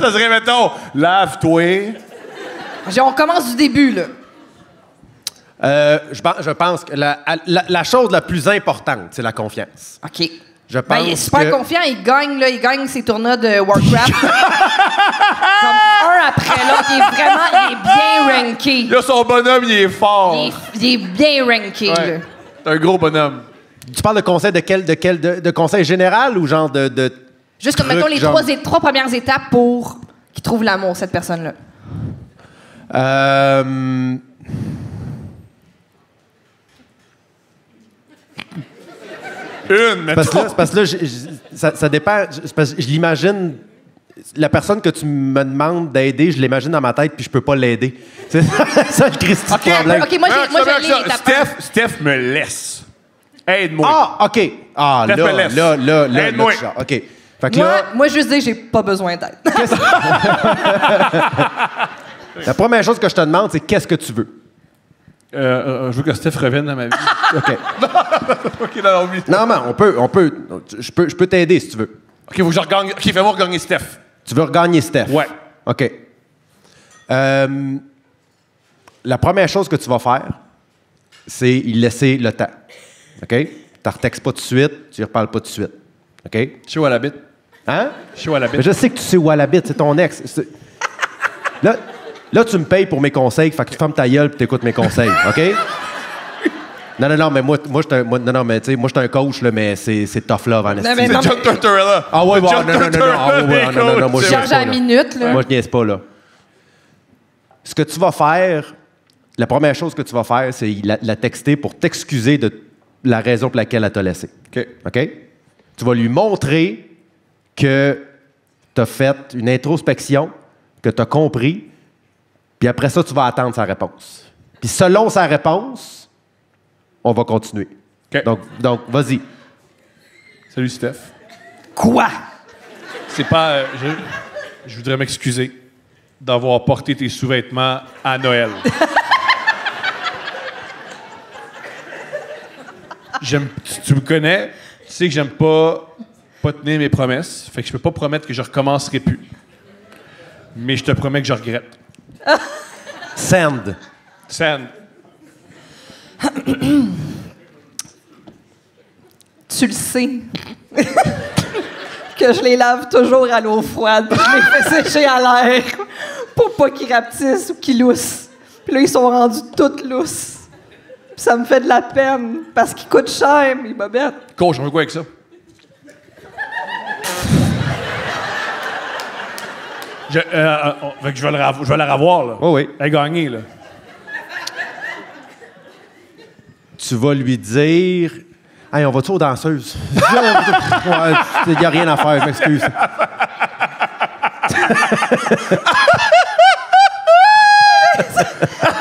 Ça serait, mettons, lave-toi. Genre, on commence du début, là. Je pense que la chose la plus importante, c'est la confiance. OK. Je Ben, il est pense super que- confiant, il gagne ses tournois de Warcraft. Comme un après l'autre, il est bien ranké. Là, son bonhomme, il est fort. Il est bien ranké, là. Ouais. C'est un gros bonhomme. Tu parles de conseil de conseil général ou genre de Juste comme, trucs, mettons, les genre- 3 premières étapes pour qu'il trouve l'amour, cette personne-là. Mettons. Parce que là, ça dépend. C'est parce que je l'imagine. La personne que tu me demandes d'aider, je l'imagine dans ma tête, puis je peux pas l'aider. C'est ça le Christy OK, problème. OK, moi, j'ai l'étape Steph me laisse. Aide-moi. Ah, OK. Ah, Steph me laisse. là, Aide-moi. tu- OK. Fait que là, Moi, juste dire, j'ai pas besoin d'aide. la première chose que je te demande, c'est qu'est-ce que tu veux? Je veux que Steph revienne dans ma vie. OK. OK, non, oui. Non, je peux t'aider si tu veux. OK, faut que je regagne. OK, fais-moi regagner Steph. Tu veux regagner Steph? Ouais. OK. La première chose que tu vas faire, c'est y laisser le temps. OK? Tu ne retextes pas tout de suite, tu ne reparles pas tout de suite. OK? Je sais où elle habite. Hein? Je sais où elle Mais habite. je sais que tu sais où elle habite, c'est ton ex. Là, tu me payes pour mes conseils, fait que tu fermes ta gueule et tu écoutes mes conseils. OK? Non, mais moi je suis un coach, là, mais c'est tough love, en mais C'est non, John Tortorella. Ah ouais, bon, John non, moi je Charge niaise à pas, la là. minute, là. Moi, je niaise pas, là. Ce que tu vas faire, la première chose que tu vas faire, c'est la texter pour t'excuser de la raison pour laquelle elle t'a laissé. OK? Tu vas lui montrer que tu as fait une introspection, que tu as compris, puis après ça, tu vas attendre sa réponse. Puis selon sa réponse, on va continuer. OK. Donc vas-y. Salut, Steph. Quoi? C'est pas... je voudrais m'excuser d'avoir porté tes sous-vêtements à Noël. Tu me connais, tu sais que j'aime pas tenir mes promesses. Fait que je peux pas promettre que je recommencerai plus. Mais je te promets que je regrette. Send. Sand. Tu le sais. Que je les lave toujours à l'eau froide. Puis je les fais sécher à l'air pour pas qu'ils rapetissent ou qu'ils loussent. Puis là, ils sont rendus toutes lousses. Puis ça me fait de la peine parce qu'ils coûtent cher, mes bobettes. Coach, on veut quoi avec ça? Fait que je vais la revoir, là. Oh oui. Elle a gagné, là. Tu vas lui dire... Hey, on va-tu aux danseuses? Il n'y a rien à faire, je m'excuse.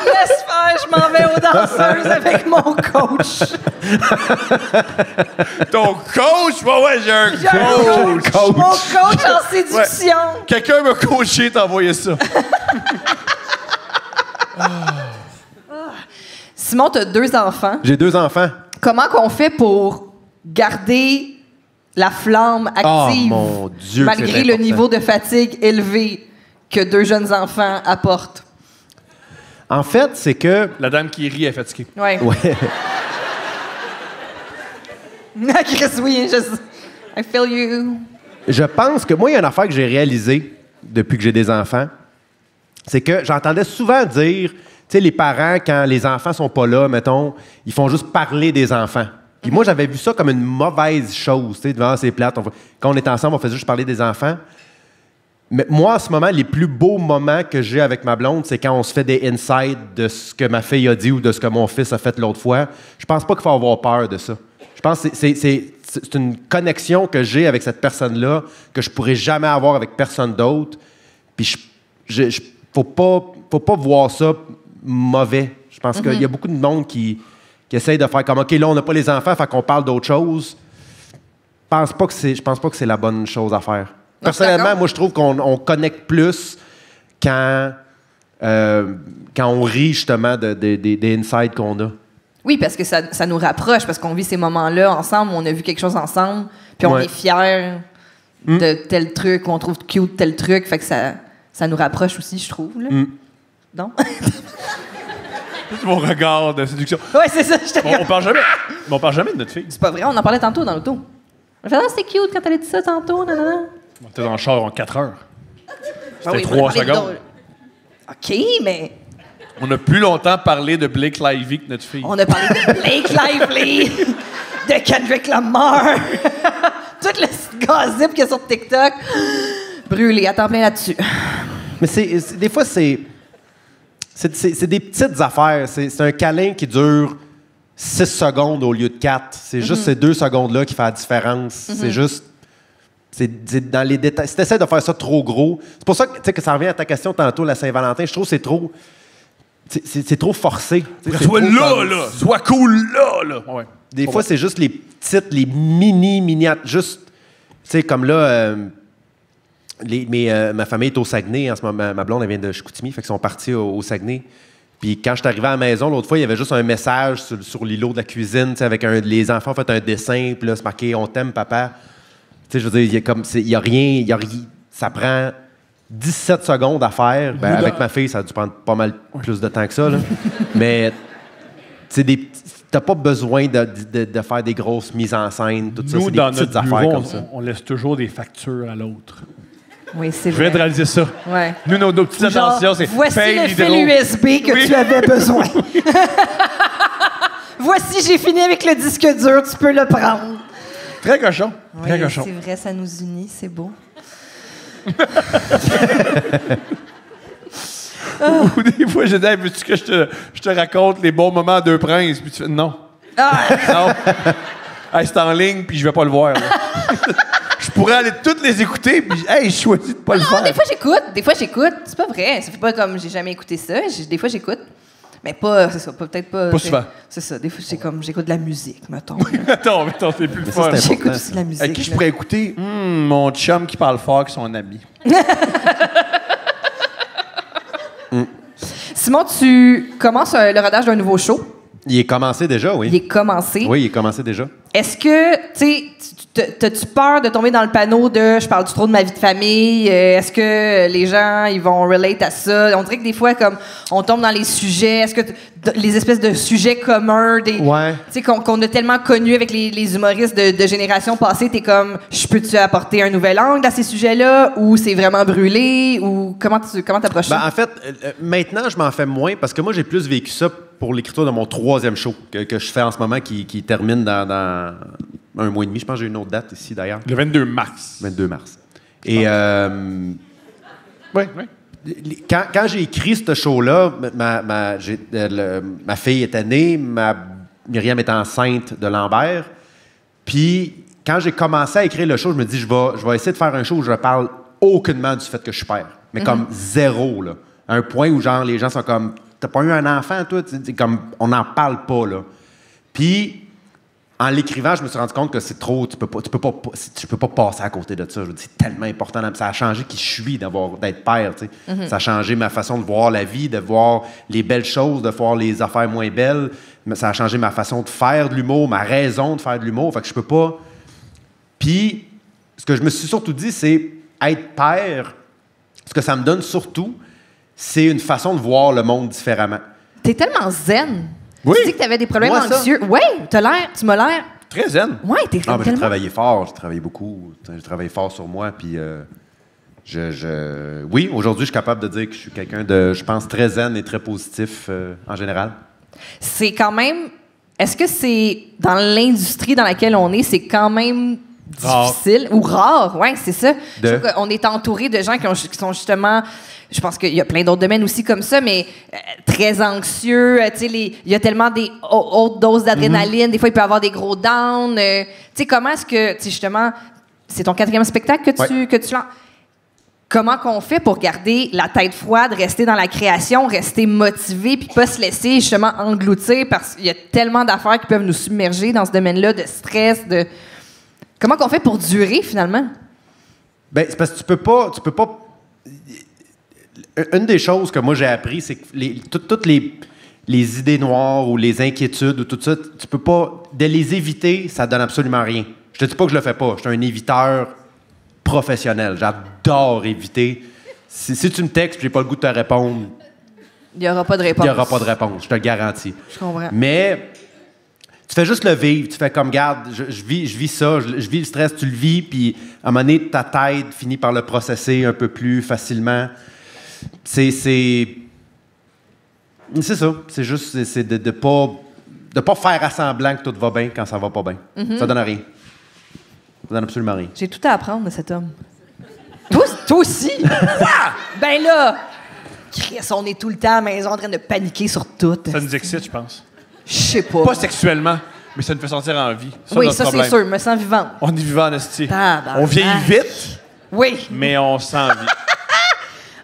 Laisse faire, je m'en vais aux danseuses avec mon coach. Ton coach? Ouais, j'ai un J'ai un coach. Mon coach en séduction. Quelqu'un m'a coaché, t'as envoyé ça. Simon, t'as 2 enfants. J'ai 2 enfants. comment qu'on fait pour garder la flamme active mon Dieu, malgré c'est le important. niveau de fatigue élevé que 2 jeunes enfants apportent? En fait, c'est que... La dame qui rit est fatiguée. Ouais. Ouais. Chris, oui, I feel you. Je pense que moi, il y a une affaire que j'ai réalisée depuis que j'ai des enfants. C'est que j'entendais souvent dire, tu sais, les parents, quand les enfants sont pas là, mettons, ils font juste parler des enfants. Puis moi, j'avais vu ça comme une mauvaise chose. Tu sais, devant c'est plate. Quand on est ensemble, on faisait juste parler des enfants. Mais moi, en ce moment, les plus beaux moments que j'ai avec ma blonde, c'est quand on se fait des insights de ce que ma fille a dit ou de ce que mon fils a fait l'autre fois. Je pense pas qu'il faut avoir peur de ça. Je pense que c'est une connexion que j'ai avec cette personne-là que je pourrais jamais avoir avec personne d'autre. Puis faut pas voir ça mauvais. Je pense qu'il y a beaucoup de monde qui essaye de faire comme OK, là, on n'a pas les enfants, fait qu'on parle d'autre chose. Je pense pas que c'est la bonne chose à faire. Personnellement, moi, je trouve qu'on connecte plus quand on rit justement des insights qu'on a. Oui, parce que ça nous rapproche, parce qu'on vit ces moments-là ensemble, on a vu quelque chose ensemble, puis on Ouais. est fiers de tel truc, on trouve cute tel truc, fait que ça nous rapproche aussi, je trouve. Là. Non? C'est mon regard de séduction. Ouais, c'est ça, je te On parle jamais de notre fille. C'est pas vrai, on en parlait tantôt dans l'auto. On fait, c'était cute quand elle a dit ça tantôt, nanana. On était dans le char en 4 heures. Ah oui, 3 on a parlé secondes. de- OK, mais On a plus longtemps parlé de Blake Lively que notre fille. on a parlé de Blake Lively, de Kendrick Lamar, tout le gossip qu'il y a sur TikTok. Brûlé, attends plein là-dessus. Mais des fois, c'est des petites affaires. C'est un câlin qui dure 6 secondes au lieu de 4. C'est juste ces 2 secondes-là qui font la différence. C'est juste... C'est dans les détails. Si tu essaies de faire ça trop gros... C'est pour ça que, tu sais, que ça revient à ta question tantôt, la Saint-Valentin. Je trouve que c'est trop... C'est trop forcé. Tu sais, c'est Sois trop là, comme- là! Sois cool, là! Ouais. Des fois, c'est juste les petites, les mini-miniatures. Juste, tu sais, comme là... ma famille est au Saguenay en ce moment. Ma blonde, elle vient de Chicoutimi, fait qu'ils sont partis au Saguenay. Puis quand je suis arrivé à la maison, l'autre fois, il y avait juste un message sur l'îlot de la cuisine, tu sais, avec les enfants ont fait un dessin, puis là, c'est marqué « On t'aime, papa ». Tu sais, je veux dire, il y a rien, ça prend 17 secondes à faire. Ben, avec ma fille, ça a dû prendre pas mal plus de temps que ça, là. Mais, tu sais, t'as pas besoin de faire des grosses mises en scène, tout ça. Nous, C'est des dans petites notre affaires bureau, comme ça. on laisse toujours des factures à l'autre. Oui, c'est Je viens vrai. de réaliser ça. Ouais. Nous, nos petites Genre, attentions, c'est voici paye le l'hydro. fil USB que Oui. tu avais besoin. Voici, j'ai fini avec le disque dur, tu peux le prendre. Très cochon. Oui, Très cochon. c'est vrai, ça nous unit, c'est beau. Ou des fois, j'ai dit, hey, veux-tu que je te raconte les bons moments à Deux Princes? Puis tu fais, non. Ah, Non. Hey, c'est en ligne, puis je vais pas le voir. Là. Je pourrais aller toutes les écouter, puis hey, je choisis de pas le non, faire. des fois j'écoute. C'est pas vrai. Ça fait pas comme j'ai jamais écouté ça. Des fois j'écoute. Mais pas, c'est ça, peut-être pas. Pas c'est- souvent. C'est ça. Des fois j'écoute de la musique, mettons. Attends, c'est plus le fun. c'est J'écoute important. aussi de la musique. À qui je là. pourrais écouter? Mon chum qui parle fort, qui son ami. Simon, tu commences le rodage d'un nouveau show. Il est commencé déjà, oui. Il est commencé. Oui, il est commencé déjà. Est-ce que, tu sais, t'as-tu peur de tomber dans le panneau de je parle du trop de ma vie de famille? Est-ce que les gens, ils vont relate à ça? On dirait que des fois, comme, on tombe dans les sujets. Est-ce que les espèces de sujets communs, Ouais. tu sais, qu'on a tellement connus avec les humoristes de générations passées, t'es comme, je peux-tu apporter un nouvel angle à ces sujets-là? Ou c'est vraiment brûlé? Ou comment t'approches ça? Ben, en fait, maintenant, je m'en fais moins parce que moi, j'ai plus vécu ça pour l'écriture de mon 3e show que je fais en ce moment qui termine dans un mois et demi. Je pense que j'ai une autre date ici, d'ailleurs. Le 22 mars. 22 mars. Et Oui. quand j'ai écrit ce show-là, ma fille était née, Myriam est enceinte de Lambert. Puis, quand j'ai commencé à écrire le show, je me dis, je vais essayer de faire un show où je ne parle aucunement du fait que je suis père. Mais comme zéro, là. À un point où, genre, les gens sont comme, t'as pas eu un enfant, toi? Comme, on n'en parle pas, là. Puis, en l'écrivant, je me suis rendu compte que c'est trop. Tu peux pas passer à côté de ça. Je veux dire, c'est tellement important. Ça a changé qui je suis d'être père. Tu sais. Ça a changé ma façon de voir la vie, de voir les belles choses, de voir les affaires moins belles. Mais ça a changé ma façon de faire de l'humour, ma raison de faire de l'humour. Fait que je peux pas. Puis, ce que je me suis surtout dit, c'est être père. Ce que ça me donne surtout, c'est une façon de voir le monde différemment. T'es tellement zen. Oui. Tu dis que t'avais des problèmes Moi, ça. anxieux. Oui, tu m'as l'air. Très zen. Oui, t'es Ah, mais j'ai tellement... travaillé fort, j'ai travaillé beaucoup. J'ai travaillé fort sur moi, puis oui, aujourd'hui, je suis capable de dire que je suis quelqu'un de, je pense, très zen et très positif en général. C'est quand même... Est-ce que c'est... Dans l'industrie dans laquelle on est, c'est quand même difficile ou rare? Oui, c'est ça. Je trouve qu'on est entouré de gens qui sont justement... Je pense qu'il y a plein d'autres domaines aussi comme ça, mais très anxieux. Tu sais, il y a tellement des hautes doses d'adrénaline. Des fois, il peut y avoir des gros downs. Tu sais, comment est-ce que, tu sais, justement, c'est ton 4e spectacle que tu lances? Comment qu'on fait pour garder la tête froide, rester dans la création, rester motivé, puis pas se laisser justement engloutir parce qu'il y a tellement d'affaires qui peuvent nous submerger dans ce domaine-là, de stress, de... Comment qu'on fait pour durer, finalement? Ben, c'est parce que tu peux pas... Une des choses que moi j'ai appris, c'est que toutes les idées noires ou les inquiétudes ou tout ça, tu peux pas... De les éviter, ça donne absolument rien. Je te dis pas que je le fais pas. Je suis un éviteur professionnel. J'adore éviter. Si tu me textes et j'ai pas le goût de te répondre... Il n'y aura pas de réponse. Il n'y aura pas de réponse, je te le garantis. Je comprends. Mais tu fais juste le vivre. Tu fais comme, garde, je vis ça, je vis le stress, tu le vis, puis à un moment donné, ta tête finit par le processer un peu plus facilement. C'est ça. C'est juste c'est de pas faire à semblant que tout va bien quand ça va pas bien. Ça donne rien. Ça donne absolument rien. J'ai tout à apprendre de cet homme. Toi aussi? Ben là, Chris, on est tout le temps à la maison en train de paniquer sur tout. Ça nous excite, je pense. Je sais pas. Pas sexuellement, mais ça nous fait sentir en vie. Oui, ça c'est sûr. Je me sens vivante. On est vivant en esti. Tabarnak. On vieillit vite, Oui. mais on se sent en vie.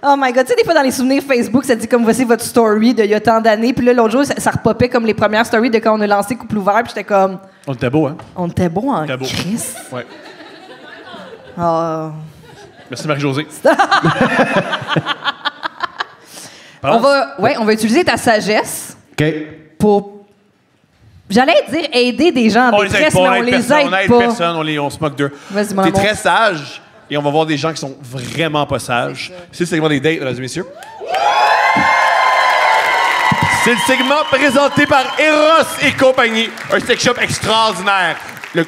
Oh my God. Tu sais, des fois, dans les souvenirs Facebook, ça dit comme voici votre story d'il y a tant d'années. Puis là, l'autre jour, ça repopait comme les premières stories de quand on a lancé Couple Ouvert. Puis j'étais comme... On était beau, hein? On était beau en C'était beau. Chris. Ouais. Oh. Merci, Marie-Josée. On va utiliser ta sagesse OK. pour... J'allais dire aider des gens en On les aide détresse, pas, mais on les aide on aide pas. personne, on se moque d'eux. Vas-y, mon T'es amour. très sage et on va voir des gens qui sont vraiment pas sages. C'est le segment des dates, mesdames et messieurs. C'est le segment présenté par Eros et compagnie, un sex shop extraordinaire.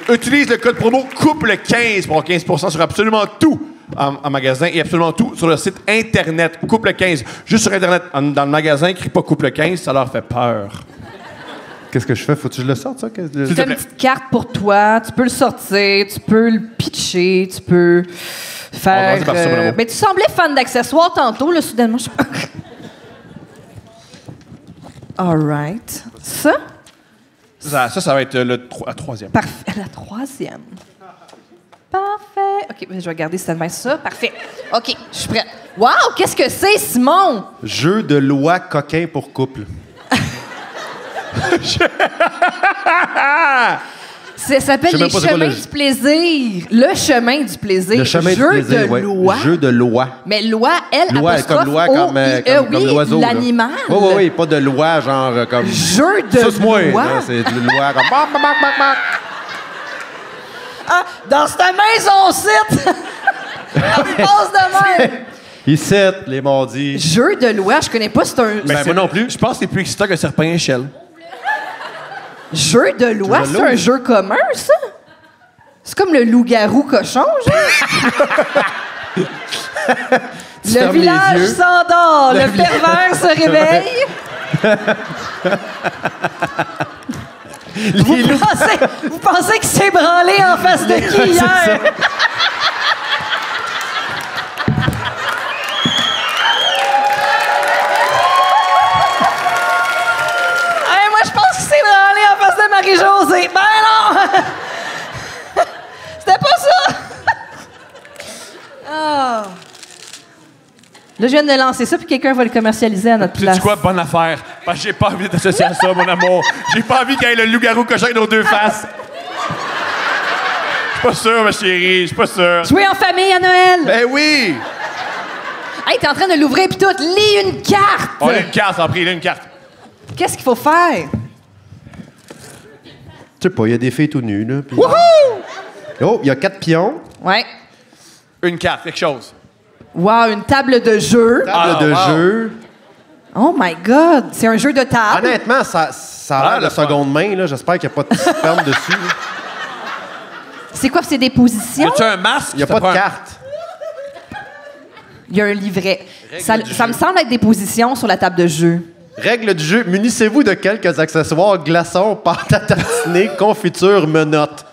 Utilise le code promo COUPLE15 pour avoir 15% sur absolument tout en magasin et absolument tout sur le site Internet COUPLE15. Juste sur Internet, dans le magasin, crie pas COUPLE15, ça leur fait peur. Qu'est-ce que je fais? Faut que je le sorte, ça? S'il te T'as plaît. une petite carte pour toi, tu peux le sortir, tu peux le pitcher, tu peux faire... On va commencer par ça, mon amour. mais tu semblais fan d'accessoires tantôt, là, soudainement, je sais pas... All right. Ça? Ça va être la troisième. Parfait. La troisième. Parfait. OK, je vais regarder si ça met ça. Parfait. OK, je suis prête. Wow, qu'est-ce que c'est, Simon? Jeu de loi coquin pour couple. Ça s'appelle Je sais même les pas c'est quoi chemins le- du plaisir. Le chemin du plaisir. Le chemin Jeu du plaisir, de ouais. loi. Jeu de loi. Mais loi, elle, Loi, apostrophe comme loi, comme O-I-E, oui, l'oiseau. là. l'animal. Oui, pas de loi, genre comme... Jeu de Ça, c'est moi. loi. Non, c'est de loi comme... Bac, bac, bac, bac. Ah, dans cette maison-site! Ça se passe de même. Ici, les mardis. Jeu de loi, je connais pas, c'est un Ben, moi non plus. Je pense que c'est plus excitant qu'un serpent échelle. jeu de loi. Jeu de C'est loi. un jeu commun, ça? C'est comme le loup-garou cochon, genre? Le fermes les village yeux. s'endort, le pervers se réveille. Vous pensez qu'il s'est branlé en face de qui hier? Hey, moi, je pense qu'il s'est branlé en face de Marie-Josée. Ben non! C'était pas ça! Oh. Là, je viens de lancer ça, puis quelqu'un va le commercialiser à notre Tu place. dis quoi? Bonne affaire. Parce que j'ai pas envie d'associer à ça, mon amour. J'ai pas envie qu'il y ait le loup-garou cochon avec nos deux faces. suis pas sûr, ma chérie, je suis pas sûr. Jouer en famille à Noël. Ben oui! Hey, t'es en train de l'ouvrir pis tout. Lis une carte. On a une carte, en prie, là, une carte. Qu'est-ce qu'il faut faire? Je sais pas, il y a des filles tout nues, là. Puis... Wouhou! Oh, il y a 4 pions. Ouais. Une carte, quelque chose. Wow, une table de jeu. Table de jeu. Oh my God, c'est un jeu de table. Honnêtement, ça a l'air de seconde main, là. J'espère qu'il n'y a pas de sperme dessus. Là. C'est quoi, c'est des positions? As-tu un masque? Il n'y a pas de carte. Il y a un livret. Ça me semble être des positions sur la table de jeu. Règle du jeu, munissez-vous de quelques accessoires, glaçons, pâte à tartiner, confiture, menottes.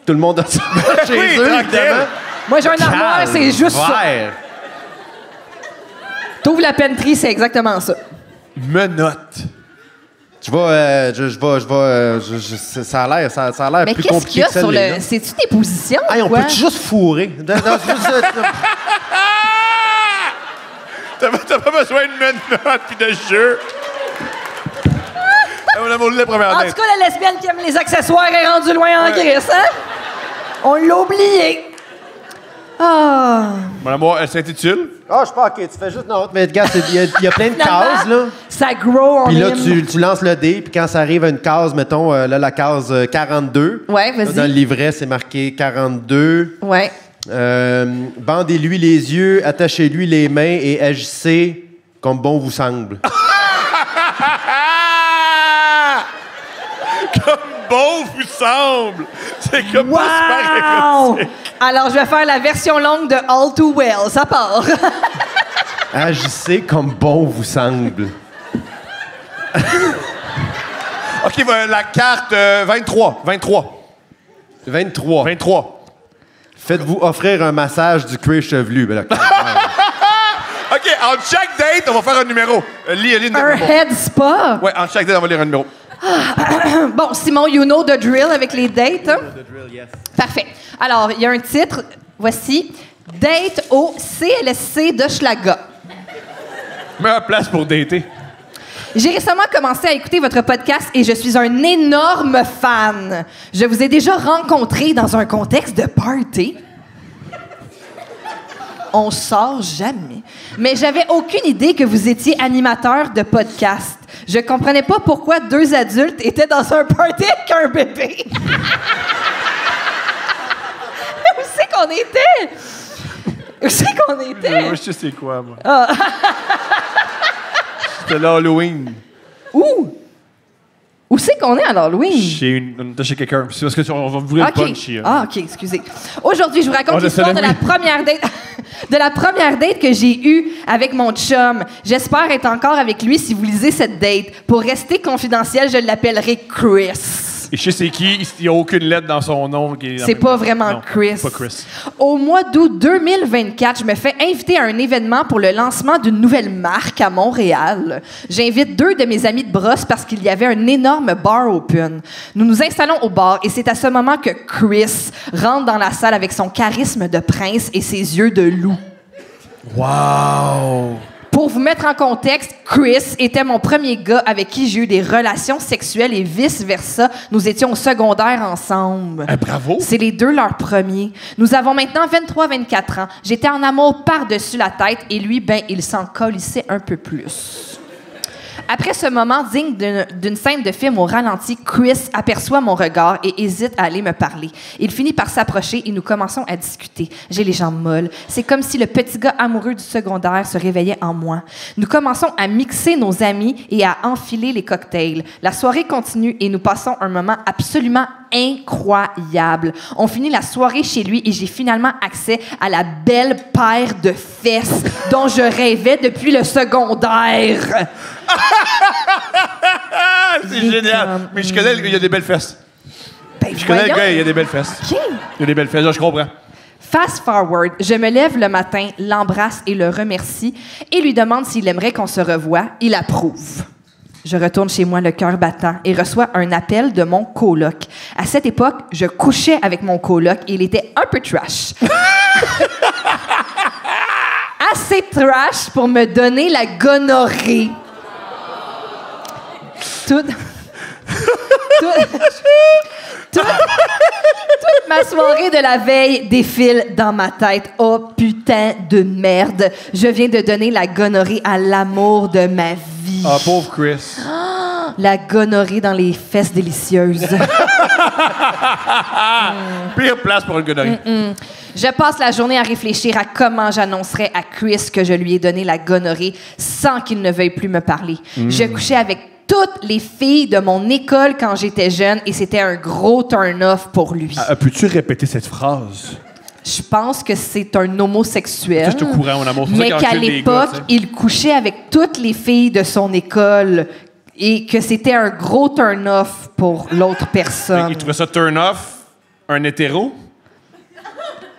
Tout le monde a ça chez Oui, eux, tranquille. évidemment. Moi, j'ai un armoire, c'est juste ça. Vert. T'ouvres la penterie, c'est exactement ça. Menottes. Ça a l'air Mais plus qu'est-ce qu'il compliqué y a que sur celle-là. le... C'est-tu des positions? Hey, on quoi? peut juste fourrer. T'as pas besoin de menottes pis de jeu. On a volé la première En tout date. cas, la lesbienne qui aime les accessoires est rendue loin en gris, hein? On l'a oublié. Ah. Mon amour, elle s'intitule? Ah, je sais pas, OK, tu fais juste... Non, mais regarde, il y a plein de cases, là. Ça grow en Puis là, hymne. tu lances le dé, puis quand ça arrive à une case, mettons, là, la case 42. Ouais, Là, vas-y. dans le livret, c'est marqué 42. Ouais. Bandez-lui les yeux, attachez-lui les mains et agissez comme bon vous semble. Comme bon vous semble. C'est comme pas super Wow! érotique. Alors, je vais faire la version longue de All Too Well. Ça part. Agissez comme bon vous semble. OK, la carte 23. 23. 23. 23. Faites-vous offrir un massage du cuir chevelu. Ben là, OK, en chaque date, on va faire un numéro. Lis le Un numéro. head spa. Ouais, en chaque date, on va lire un numéro. Bon, Simon, you know the drill avec les dates. Hein? Parfait. Alors, il y a un titre. Voici. Date au CLSC d'Hochelaga. Meilleure place pour dater. J'ai récemment commencé à écouter votre podcast et je suis un énorme fan. Je vous ai déjà rencontré dans un contexte de party. On sort jamais. Mais j'avais aucune idée que vous étiez animateur de podcast. Je comprenais pas pourquoi 2 adultes étaient dans un party avec un bébé. Où c'est qu'on était? Où c'est qu'on était? Moi, je sais c'est quoi, moi. C'était l'Halloween. Où c'est qu'on est à l'Halloween? On était chez quelqu'un. C'est parce que on va vous le punch. OK, excusez. Aujourd'hui, je vous raconte Oh, je l'histoire de savais, la première date de la première date que j'ai eue avec mon chum. J'espère être encore avec lui si vous lisez cette date. Pour rester confidentiel, je l'appellerai Chris. Et je sais c'est qui. Il n'y a aucune lettre dans son nom. C'est pas vraiment Non, Chris. Pas Chris. Au mois d'août 2024, je me fais inviter à un événement pour le lancement d'une nouvelle marque à Montréal. J'invite 2 de mes amis de brosse parce qu'il y avait un énorme bar open. Nous nous installons au bar et c'est à ce moment que Chris rentre dans la salle avec son charisme de prince et ses yeux de loup. Wow! Pour vous mettre en contexte, Chris était mon premier gars avec qui j'ai eu des relations sexuelles et vice-versa. Nous étions au secondaire ensemble. Bravo! C'est les 2 leurs premiers. Nous avons maintenant 23-24 ans. J'étais en amour par-dessus la tête et lui, ben, il s'en colissait un peu plus. Après ce moment digne d'une scène de film au ralenti, Chris aperçoit mon regard et hésite à aller me parler. Il finit par s'approcher et nous commençons à discuter. J'ai les jambes molles. C'est comme si le petit gars amoureux du secondaire se réveillait en moi. Nous commençons à mixer nos amis et à enfiler les cocktails. La soirée continue et nous passons un moment absolument incroyable. On finit la soirée chez lui et j'ai finalement accès à la belle paire de fesses dont je rêvais depuis le secondaire. C'est génial! Mais je connais le gars, il a des belles fesses. Ben, Je connais le voyons. gars, il a des belles fesses. OK. Il a des belles fesses, là, je comprends. Fast forward, je me lève le matin, l'embrasse et le remercie et lui demande s'il aimerait qu'on se revoie. Il approuve. Je retourne chez moi le cœur battant et reçois un appel de mon coloc. À cette époque, je couchais avec mon coloc et il était un peu trash. Assez trash pour me donner la gonorrhée. Toute Ma soirée de la veille défile dans ma tête. Oh putain de merde. Je viens de donner la gonorrhée à l'amour de ma vie. Ah, pauvre Chris. La gonorrhée dans les fesses délicieuses. Pire place pour une gonorrhée. Je passe la journée à réfléchir à comment j'annoncerais à Chris que je lui ai donné la gonorrhée sans qu'il ne veuille plus me parler. Je couchais avec toutes les filles de mon école quand j'étais jeune et c'était un gros turn-off pour lui. Peux-tu répéter cette phrase? Je pense que c'est un homosexuel. Je suis au courant, mon amour. C'est Mais pour ça qu'à quand je filme des l'époque, gars, tu sais. il couchait avec toutes les filles de son école et que c'était un gros turn-off pour l'autre personne. Il trouvait ça turn-off, un hétéro?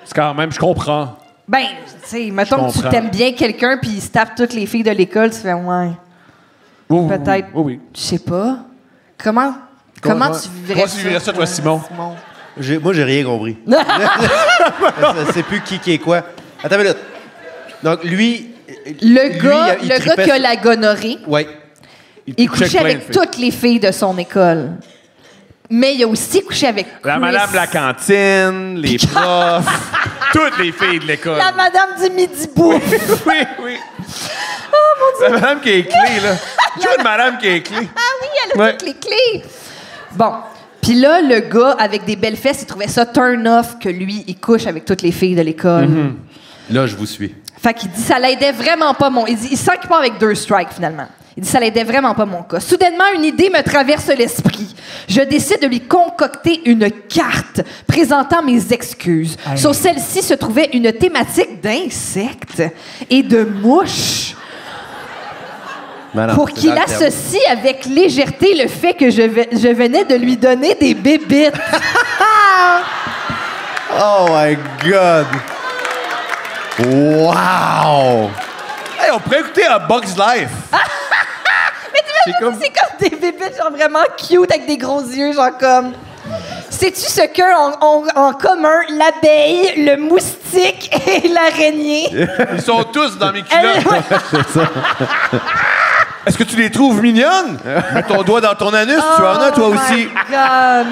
C'est quand même, je comprends. Ben, tu sais, mettons que tu comprends. t'aimes bien quelqu'un puis il se tape toutes les filles de l'école, tu fais ouais. Oui, Peut-être. Oui. Je sais pas. Comment tu vivrais Comment tu vivrais ça, toi, Simon? Moi, j'ai rien compris. Je sais plus qui est quoi. Attends une minute. Donc, lui... Le gars, il le gars tripait qui a sur- la gonorrhée, Ouais. il couchait avec toutes les filles de son école. Mais il a aussi couché avec La Chris. madame de la cantine, les profs, toutes les filles de l'école. La madame du midi bouffe. oui. Oh, mon Dieu. La madame qui est clé, là. Tu vois une madame qui est clé? Ah oui, elle a Ouais. toutes les clés. Bon. Puis là, le gars, avec des belles fesses, il trouvait ça turn-off que lui, il couche avec toutes les filles de l'école. Là, je vous suis. Fait qu'il dit, ça l'aidait vraiment pas mon... Il dit, il sent qu'il part avec 2 strikes, finalement. Il dit, ça l'aidait vraiment pas mon cas. Soudainement, une idée me traverse l'esprit. Je décide de lui concocter une carte présentant mes excuses. Sur celle-ci se trouvait une thématique d'insectes et de mouches. Ben non, Pour c'est qu'il dans le terme. associe avec légèreté le fait que je venais de lui donner des bébites. Oh my God! Wow! Hey, on pourrait écouter un Bug's Life. C'est comme des bébites genre vraiment cute avec des gros yeux, genre comme... Sais-tu ce qu'ont en commun l'abeille, le moustique et l'araignée? Ils sont tous dans mes culottes. Est-ce que tu les trouves mignonnes? Mets ton doigt dans ton anus, tu en as toi aussi. Oh my God.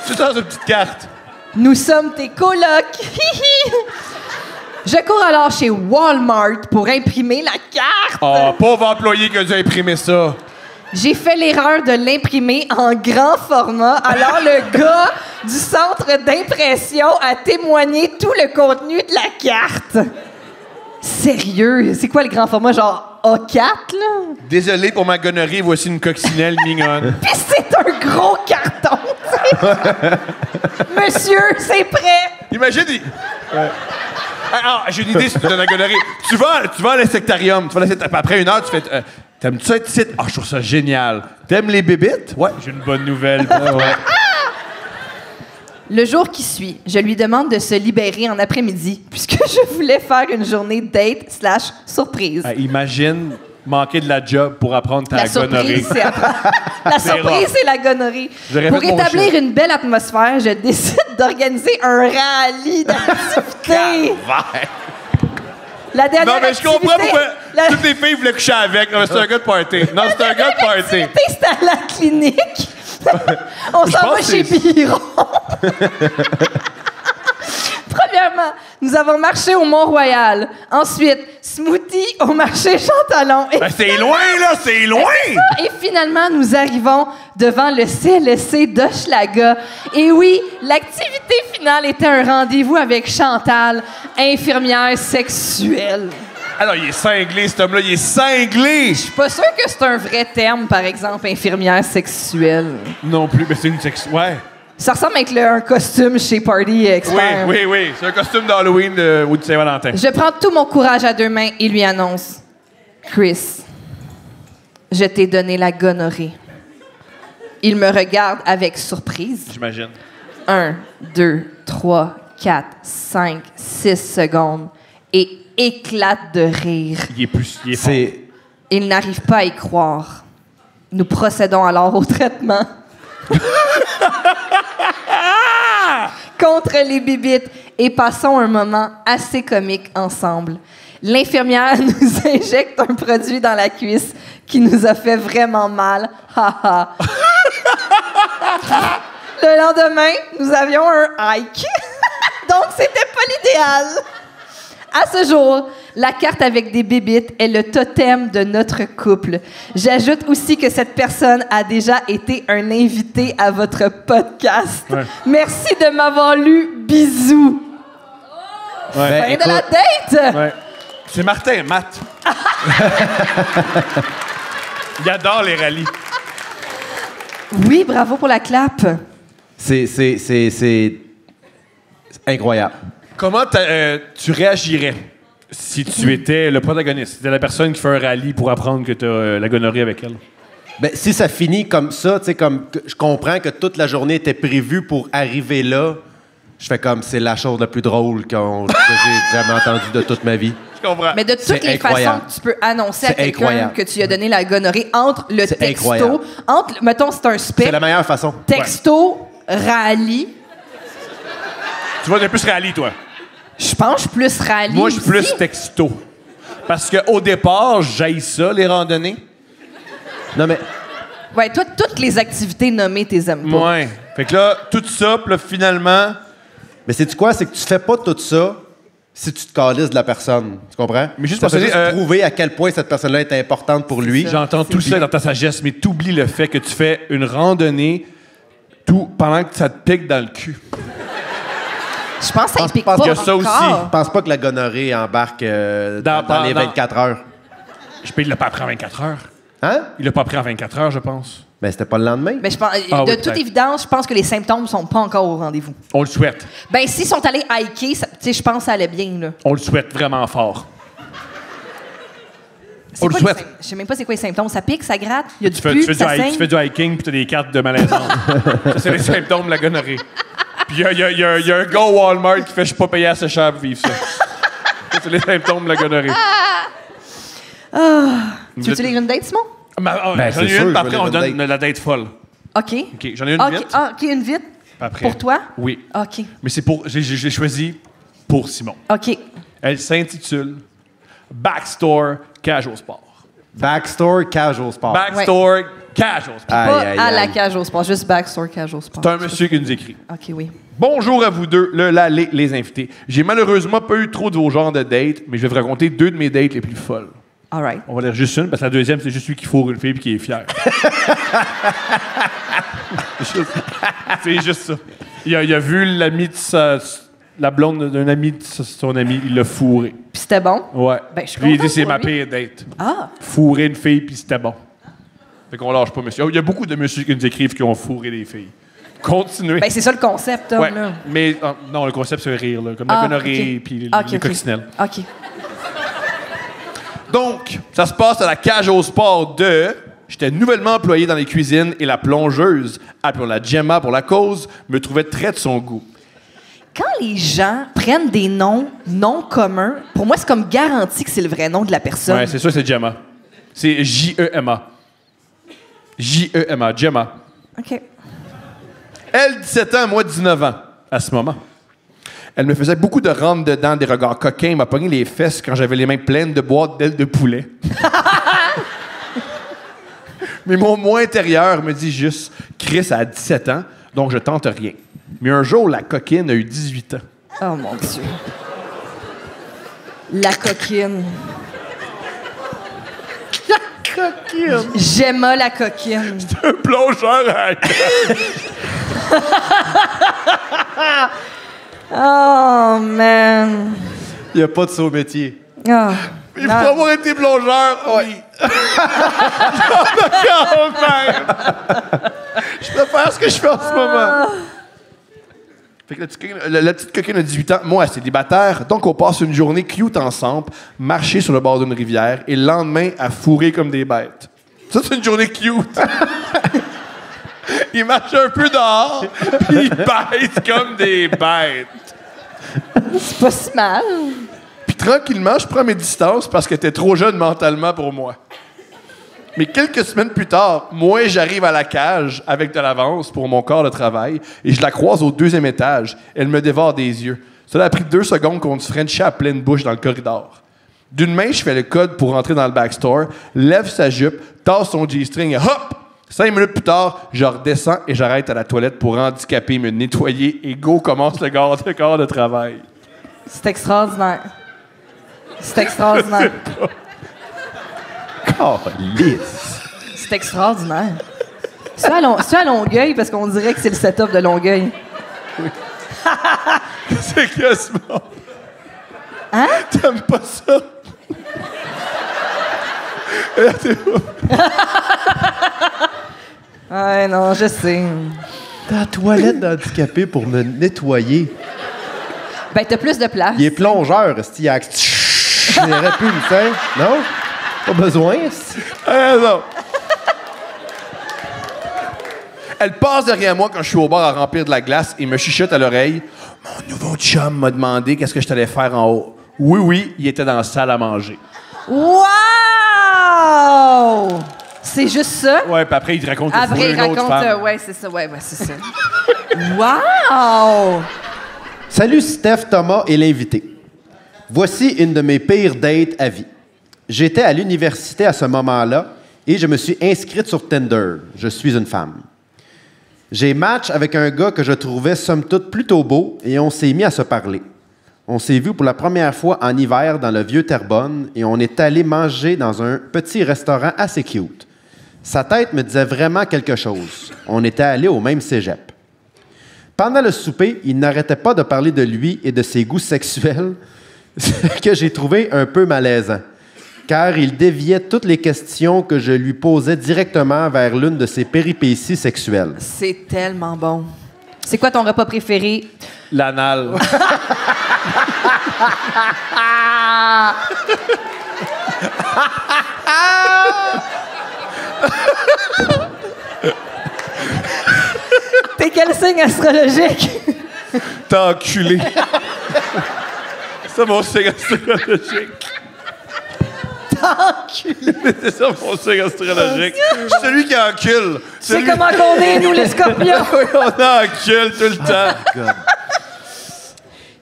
Tu dans une petite carte. Nous sommes tes colocs. Je cours alors chez Walmart pour imprimer la carte. Oh, pauvre employé qui a dû imprimer ça. J'ai fait l'erreur de l'imprimer en grand format. Alors, le gars du centre d'impression a témoigné tout le contenu de la carte. Sérieux? C'est quoi le grand format? Genre A4, là? Désolé pour ma gonorrhée, voici une coccinelle mignonne. Puis c'est un gros carton, tu sais. Monsieur, c'est prêt. Imagine... j'ai une idée si tu donnes la gonorrhée. Tu vas à l'insectarium. Après 1 heure, tu fais... T'aimes-tu ça être ici? Ah, je trouve ça génial. T'aimes les bébites? Ouais, j'ai une bonne nouvelle pour toi. Le jour qui suit, je lui demande de se libérer en après-midi puisque je voulais faire une journée date/surprise. Imagine manquer de la job pour apprendre ta La gonorrhée. surprise, c'est la surprise, c'est la gonorrhée. J'aurais Pour fait mon établir shit. une belle atmosphère, je décide d'organiser un rallye d'activités. La dernière Non, mais je comprends activité- pourquoi la- toutes les filles voulaient coucher avec. Non, mais c'est un gars de party. Non, c'est un gars de party. l'activité, c'était à la clinique. On s'en pense va que chez c'est- Biron. Premièrement, nous avons marché au Mont-Royal. Ensuite, smoothie au marché Jean Talon. Ben, c'est loin, là, c'est loin! Et finalement, nous arrivons devant le CLSC d'Hochelaga. Et oui, l'activité finale était un rendez-vous avec Chantal, infirmière sexuelle. Alors, il est cinglé, cet homme-là, il est cinglé! Je suis pas sûre que c'est un vrai terme, par exemple, infirmière sexuelle. Non plus, mais c'est une sexe. Ouais. Ça ressemble avec un costume chez Party Expert. Oui. C'est un costume d'Halloween ou de Saint-Valentin. Je prends tout mon courage à 2 mains et lui annonce: Chris, je t'ai donné la gonorrhée. Il me regarde avec surprise. J'imagine. 1, 2, 3, 4, 5, 6 secondes et éclate de rire. Il est plus. Il est fort. C'est... Il n'arrive pas à y croire. Nous procédons alors au traitement. Contre les bibites et passons un moment assez comique ensemble. L'infirmière nous injecte un produit dans la cuisse qui nous a fait vraiment mal. Ha ha. le lendemain, nous avions un hike. Donc, c'était pas l'idéal. À ce jour, la carte avec des bébites est le totem de notre couple. J'ajoute aussi que cette personne a déjà été un invité à votre podcast. Ouais. Merci de m'avoir lu. Bisous. Ouais. Fin de la date. Ouais. C'est Martin, Matt. Il adore les rallyes. Oui, bravo pour la clap. C'est incroyable. Comment tu réagirais si tu étais le protagoniste? C'était la personne qui fait un rallye pour apprendre que tu as la gonorrhée avec elle. Ben, si ça finit comme ça, tu sais, comme je comprends que toute la journée était prévue pour arriver là, je fais comme c'est la chose la plus drôle que j'ai jamais entendue de toute ma vie. Je comprends. Mais de toutes C'est les incroyable. façons que tu peux annoncer à C'est quelqu'un incroyable. que tu lui as donné la gonorrhée entre le C'est texto, incroyable. mettons, c'est un C'est spec, la meilleure façon. texto, rallye. Tu vois, t'es plus rallye, toi. Je pense que je suis plus rallye. Moi, je suis aussi. plus texto. Parce qu'au départ, j'haïs ça, les randonnées. Non, mais Ouais, toi, toutes les activités nommées, t'es aimes pas. Ouais. Fait que là, tout ça, puis là, finalement... sais-tu quoi? C'est que tu fais pas tout ça si tu te calisses de la personne. Tu comprends? Mais juste ça parce fait que, juste prouver à quel point cette personne-là est importante pour lui. J'entends tout ça dans ta sagesse, mais t'oublies le fait que tu fais une randonnée tout pendant que ça te pique dans le cul. Je pense que ça implique pense pas qu'il y a ça encore. aussi. Je pense pas que la gonorrhée embarque dans les 24 heures. Il l'a pas appris en 24 heures. Hein? Il l'a pas appris en 24 heures, je pense. Ben, c'était pas le lendemain. Mais je pense, Ah de oui, toute peut-être. évidence, je pense que les symptômes sont pas encore au rendez-vous. On le souhaite. Ben, s'ils sont allés hiker, tu sais, je pense que ça allait bien, là. On le souhaite vraiment fort. C'est On le quoi souhaite. Je sais même pas c'est quoi les symptômes. Ça pique, ça gratte, il y a du Tu pu, fais ça du, saigne. tu fais du hiking puis t'as des cartes de malaisance. Ça, c'est les symptômes de la gonorrhée. Puis il y a un gars au Walmart qui fait « Je suis pas payé assez cher pour vivre ça ». Ça, c'est les symptômes de la gonorrhée. Tu veux-tu lire une date, Simon? Ben, J'en ai c'est sûr, une, je puis après, veux on lire une donne la date folle. OK. OK, j'en ai une OK, vite. OK, une vite. puis après. Pour toi? Oui. OK. Mais c'est pour... J'ai choisi pour Simon. OK. Elle s'intitule « Backstore Casual Sport Backstore Casual Sport. ». Backstore Casual Sport. Aïe, Pas aïe, à la aïe. cage au sport, juste backstore cage au sport. C'est un monsieur qui nous écrit. OK, oui. Bonjour à vous deux, les invités. J'ai malheureusement pas eu trop de vos genres de dates, mais je vais vous raconter deux de mes dates les plus folles. All right. On va lire juste une, parce que la deuxième, c'est juste lui qui fourre une fille et qui est fier. C'est juste ça. Il a vu l'ami de la blonde d'un ami de son ami, il l'a fourré. Puis c'était bon? Ouais. Ben, je suis Lui, il dit contente c'est pour ma lui. pire date. Ah! Fourrer une fille, puis c'était bon. Fait qu'on lâche pas, monsieur. Il y a beaucoup de messieurs qui nous écrivent qui ont fourré des filles. Continuez. Ben, c'est ça le concept, Tom, ouais. là. Mais non, le concept, c'est un rire, là, comme la gonorrhée puis OK, les OK. coccinelles. OK. Donc, ça se passe à la cage au sport de... J'étais nouvellement employé dans les cuisines et la plongeuse, appelons-la Gemma pour la cause, me trouvait très de son goût. Quand les gens prennent des noms non communs, pour moi, c'est comme garanti que c'est le vrai nom de la personne. Ouais, c'est ça, c'est Gemma. C'est J-E-M-A. J-E-M-A, Gemma. OK. Elle, 17 ans, moi, 19 ans, à ce moment. Elle me faisait beaucoup de rentre-dedans, des regards coquins, m'a pogné les fesses quand j'avais les mains pleines de boîtes d'ailes de poulet. Mais mon moi intérieur me dit juste « Chris a 17 ans, donc je tente rien. » Mais un jour, la coquine a eu 18 ans. Oh, mon Dieu. La coquine. Coquine! J'aime la coquine. Un plongeur à Oh, man. Il n'y a pas de saut métier. Ah. Il faut avoir été plongeur, oui. Quand même. Je préfère ce que je fais en ce moment. Fait que la petite coquine a 18 ans, moi, célibataire. Donc, on passe une journée cute ensemble, marcher sur le bord d'une rivière et le lendemain, à fourrer comme des bêtes. Ça, c'est une journée cute. Ils marchent un peu dehors, puis ils baissent comme des bêtes. C'est pas si mal. Puis tranquillement, je prends mes distances parce qu'elle était trop jeune mentalement pour moi. Mais quelques semaines plus tard, moi, j'arrive à la cage avec de l'avance pour mon corps de travail et je la croise au 2e étage. Elle me dévore des yeux. Cela a pris 2 secondes qu'on se frenchait à pleine bouche dans le corridor. D'une main, je fais le code pour rentrer dans le backstore, lève sa jupe, tasse son G-string et hop! 5 minutes plus tard, je redescends et j'arrête à la toilette pour handicaper, me nettoyer et go commence le corps de travail. C'est extraordinaire. C'est extraordinaire. Calisse. C'est extraordinaire. C'est à Longueuil, parce qu'on dirait que c'est le setup de Longueuil. C'est quasiment... Hein? T'aimes pas ça? Ouais, non, je sais. Dans la toilette d'handicapé pour me nettoyer. Ben, t'as plus de place. Il est plongeur, esti, il a... Il aurait pu le faire. Non? Pas besoin, esti. Non. Elle passe derrière moi quand je suis au bar à remplir de la glace et me chuchote à l'oreille. Mon nouveau chum m'a demandé qu'est-ce que je t'allais faire en haut. Oui, il était dans la salle à manger. Wow! C'est juste ça? Ouais, puis après, il te raconte Après, il une autre raconte... femme. ouais, c'est ça. Ouais, c'est ça. Wow! Salut Steph, Thomas et l'invité. Voici une de mes pires dates à vie. J'étais à l'université à ce moment-là et je me suis inscrite sur Tinder. Je suis une femme. J'ai match avec un gars que je trouvais somme toute plutôt beau et on s'est mis à se parler. On s'est vu pour la première fois en hiver dans le vieux Terrebonne et on est allé manger dans un petit restaurant assez cute. Sa tête me disait vraiment quelque chose. On était allés au même cégep. Pendant le souper, il n'arrêtait pas de parler de lui et de ses goûts sexuels, ce que j'ai trouvé un peu malaisant, car il déviait toutes les questions que je lui posais directement vers l'une de ses péripéties sexuelles. C'est tellement bon. C'est quoi ton repas préféré? L'anal. T'es quel signe astrologique? T'as enculé. C'est mon signe astrologique. T'as enculé. C'est ça mon signe astrologique. Je suis celui qui encule. C'est comment qu'on est, nous, les scorpions. Oui, on encule tout le temps.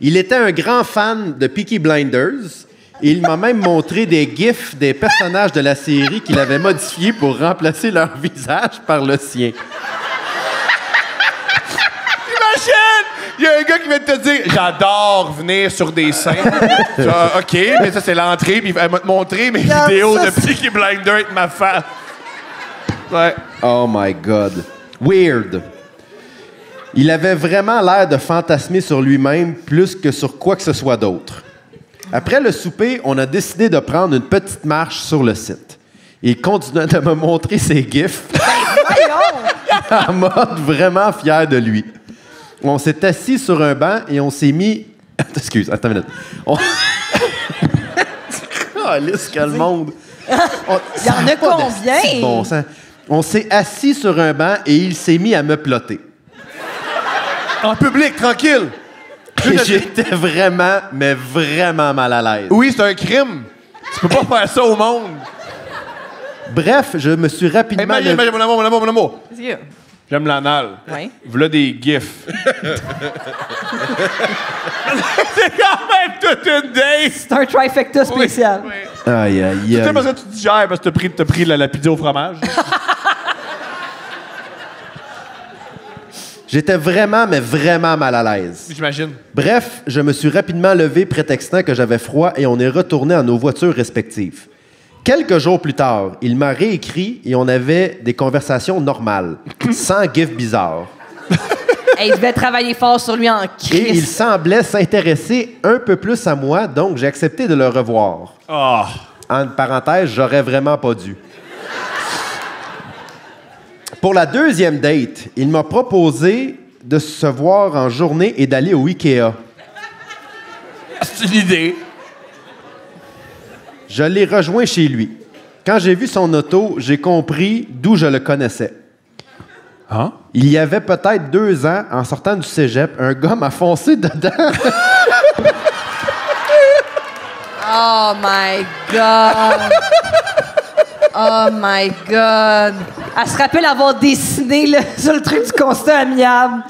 Il était un grand fan de Peaky Blinders et il m'a même montré des gifs des personnages de la série qu'il avait modifiés pour remplacer leur visage par le sien. Imagine! Il y a un gars qui vient de te dire « J'adore venir sur des scènes. » OK, mais ça, c'est l'entrée. Puis elle m'a montré mes vidéos de Peaky Blinders avec ma face. Ouais. Oh my God. Weird. Il avait vraiment l'air de fantasmer sur lui-même plus que sur quoi que ce soit d'autre. Après le souper, on a décidé de prendre une petite marche sur le site. Il continuait de me montrer ses gifs en mode vraiment fier de lui. On s'est assis sur un banc et on s'est mis... Excuse, attends une minute. Calisse, quel monde! Il y en a combien? Bon sang. On s'est assis sur un banc et il s'est mis à me plotter. En public, tranquille. Et j'étais vraiment, mais vraiment mal à l'aise. Oui, c'est un crime. Tu peux pas faire ça au monde. Bref, je me suis rapidement... Imagine, mon amour. Qu'est-ce que... J'aime l'anal. Oui. V'là des gifs. C'est quand même toute une date. C'est un trifecta spécial. Oui. Aïe, aïe, Tu sais aïe. parce que tu digères parce que t'as pris la pizza au fromage. J'étais vraiment, mais vraiment mal à l'aise. J'imagine. Bref, je me suis rapidement levé prétextant que j'avais froid et on est retourné à nos voitures respectives. Quelques jours plus tard, il m'a réécrit et on avait des conversations normales, sans gifs bizarres. Hey, il devait travailler fort sur lui en Et il crise. semblait s'intéresser un peu plus à moi, donc j'ai accepté de le revoir. Ah. En parenthèse, j'aurais vraiment pas dû. Pour la deuxième date, il m'a proposé de se voir en journée et d'aller au Ikea. C'est une idée. Je l'ai rejoint chez lui. Quand j'ai vu son auto, j'ai compris d'où je le connaissais. Hein? Il y avait peut-être 2 ans, en sortant du cégep, un gars m'a foncé dedans. Oh my God! Oh my God! Elle se rappelle avoir dessiné là, sur le truc du constat amiable.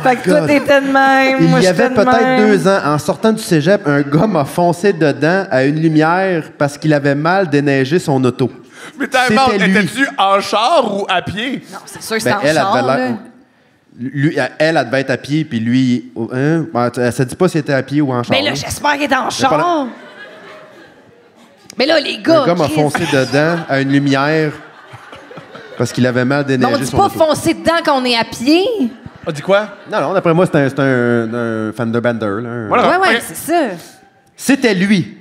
Fait que toi, God. t'étais de même. Il moi, y j'étais avait de peut-être même. 2 ans, en sortant du cégep, un gars m'a foncé dedans à une lumière parce qu'il avait mal déneigé son auto. Mais time out, C'était lui. étais-tu en char ou à pied? Non, c'est sûr que c'est Ben, en elle char, devait là. l'air- lui, elle devait être à pied, puis lui... Hein? Ben, ça dit pas s'il était à pied ou en char. Mais là, j'espère qu'il est en pas char. Mais là, les gars. Un gars m'a Chris. foncé dedans à une lumière parce qu'il avait mal Mais on déneigé dit son pas auto. foncer dedans quand on est à pied. On dit quoi? Non, d'après moi, c'est un Fender Bender. Là, Voilà. Ouais, ok. c'est ça. C'était lui.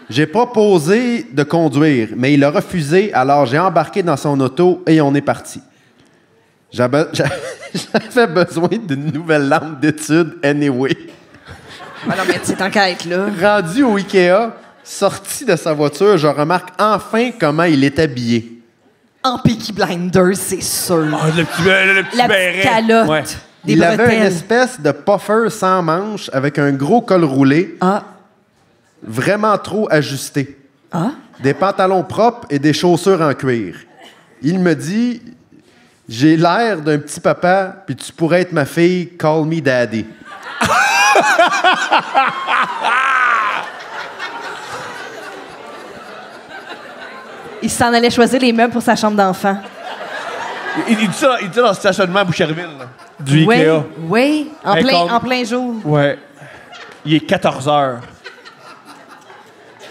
J'ai proposé de conduire, mais il a refusé, alors j'ai embarqué dans son auto et on est parti. J'avais besoin d'une nouvelle lampe d'étude anyway. Ah non, mais c'est en quête, là. Rendu au Ikea, sorti de sa voiture, je remarque enfin comment il est habillé. En Peaky Blinders, c'est sûr. Ah, le petit La béret. petite calotte. Ouais. Des Il avait une bretelles. espèce de puffer sans manches avec un gros col roulé, Ah. vraiment trop ajusté. Ah? Des pantalons propres et des chaussures en cuir. Il me dit « J'ai l'air d'un petit papa, puis tu pourrais être ma fille, call me daddy. Il s'en allait choisir les meubles pour sa chambre d'enfant. Il dit ça dans le stationnement à Boucherville. Là. Du Oui, Ikea. oui, Hey, en plein jour. Ouais. Il est 14 heures.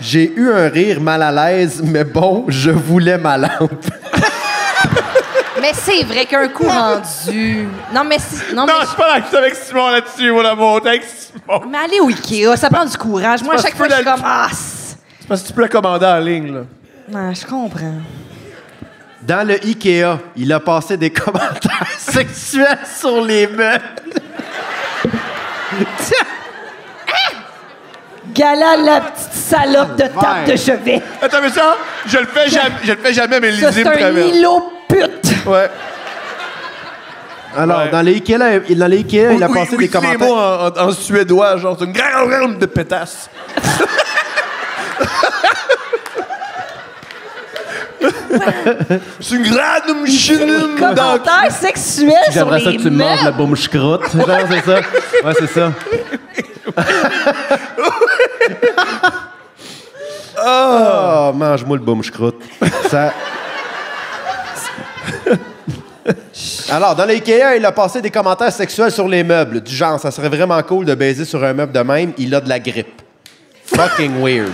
J'ai eu un rire mal à l'aise, mais bon, je voulais ma lampe. Mais c'est vrai qu'un coup rendu... Non, mais... Non, je suis pas d'accord avec Simon là-dessus, mon amour. T'es avec Simon. Mais aller au Ikea, ça prend du courage. Moi, à parce chaque que fois, tu je suis peux comme... Ah, C'est parce que tu peux la commander en ligne, là. non, je comprends. Dans le Ikea, il a passé des commentaires sexuels sur les meubles. Gala, la petite salope de table de chevet. Attends, mais ça, je le fais jamais, mais Ça, Lizzie c'est me un traverse. îlot pute. Ouais. Alors, Ouais. dans les Ikea, il a passé des les commentaires... mots en suédois, genre, c'est une grande de pétasse. C'est une grande machine. Commentaires sexuels sur J'aimerais ça les que tu me manges la meubles. bombe crotte. Genre, c'est ça. Ouais, c'est ça. Oh, mange-moi le bombe crotte. Ça... Alors, dans l'IKEA, il a passé des commentaires sexuels sur les meubles. Du genre, ça serait vraiment cool de baiser sur un meuble de même. Il a de la grippe. Fucking weird.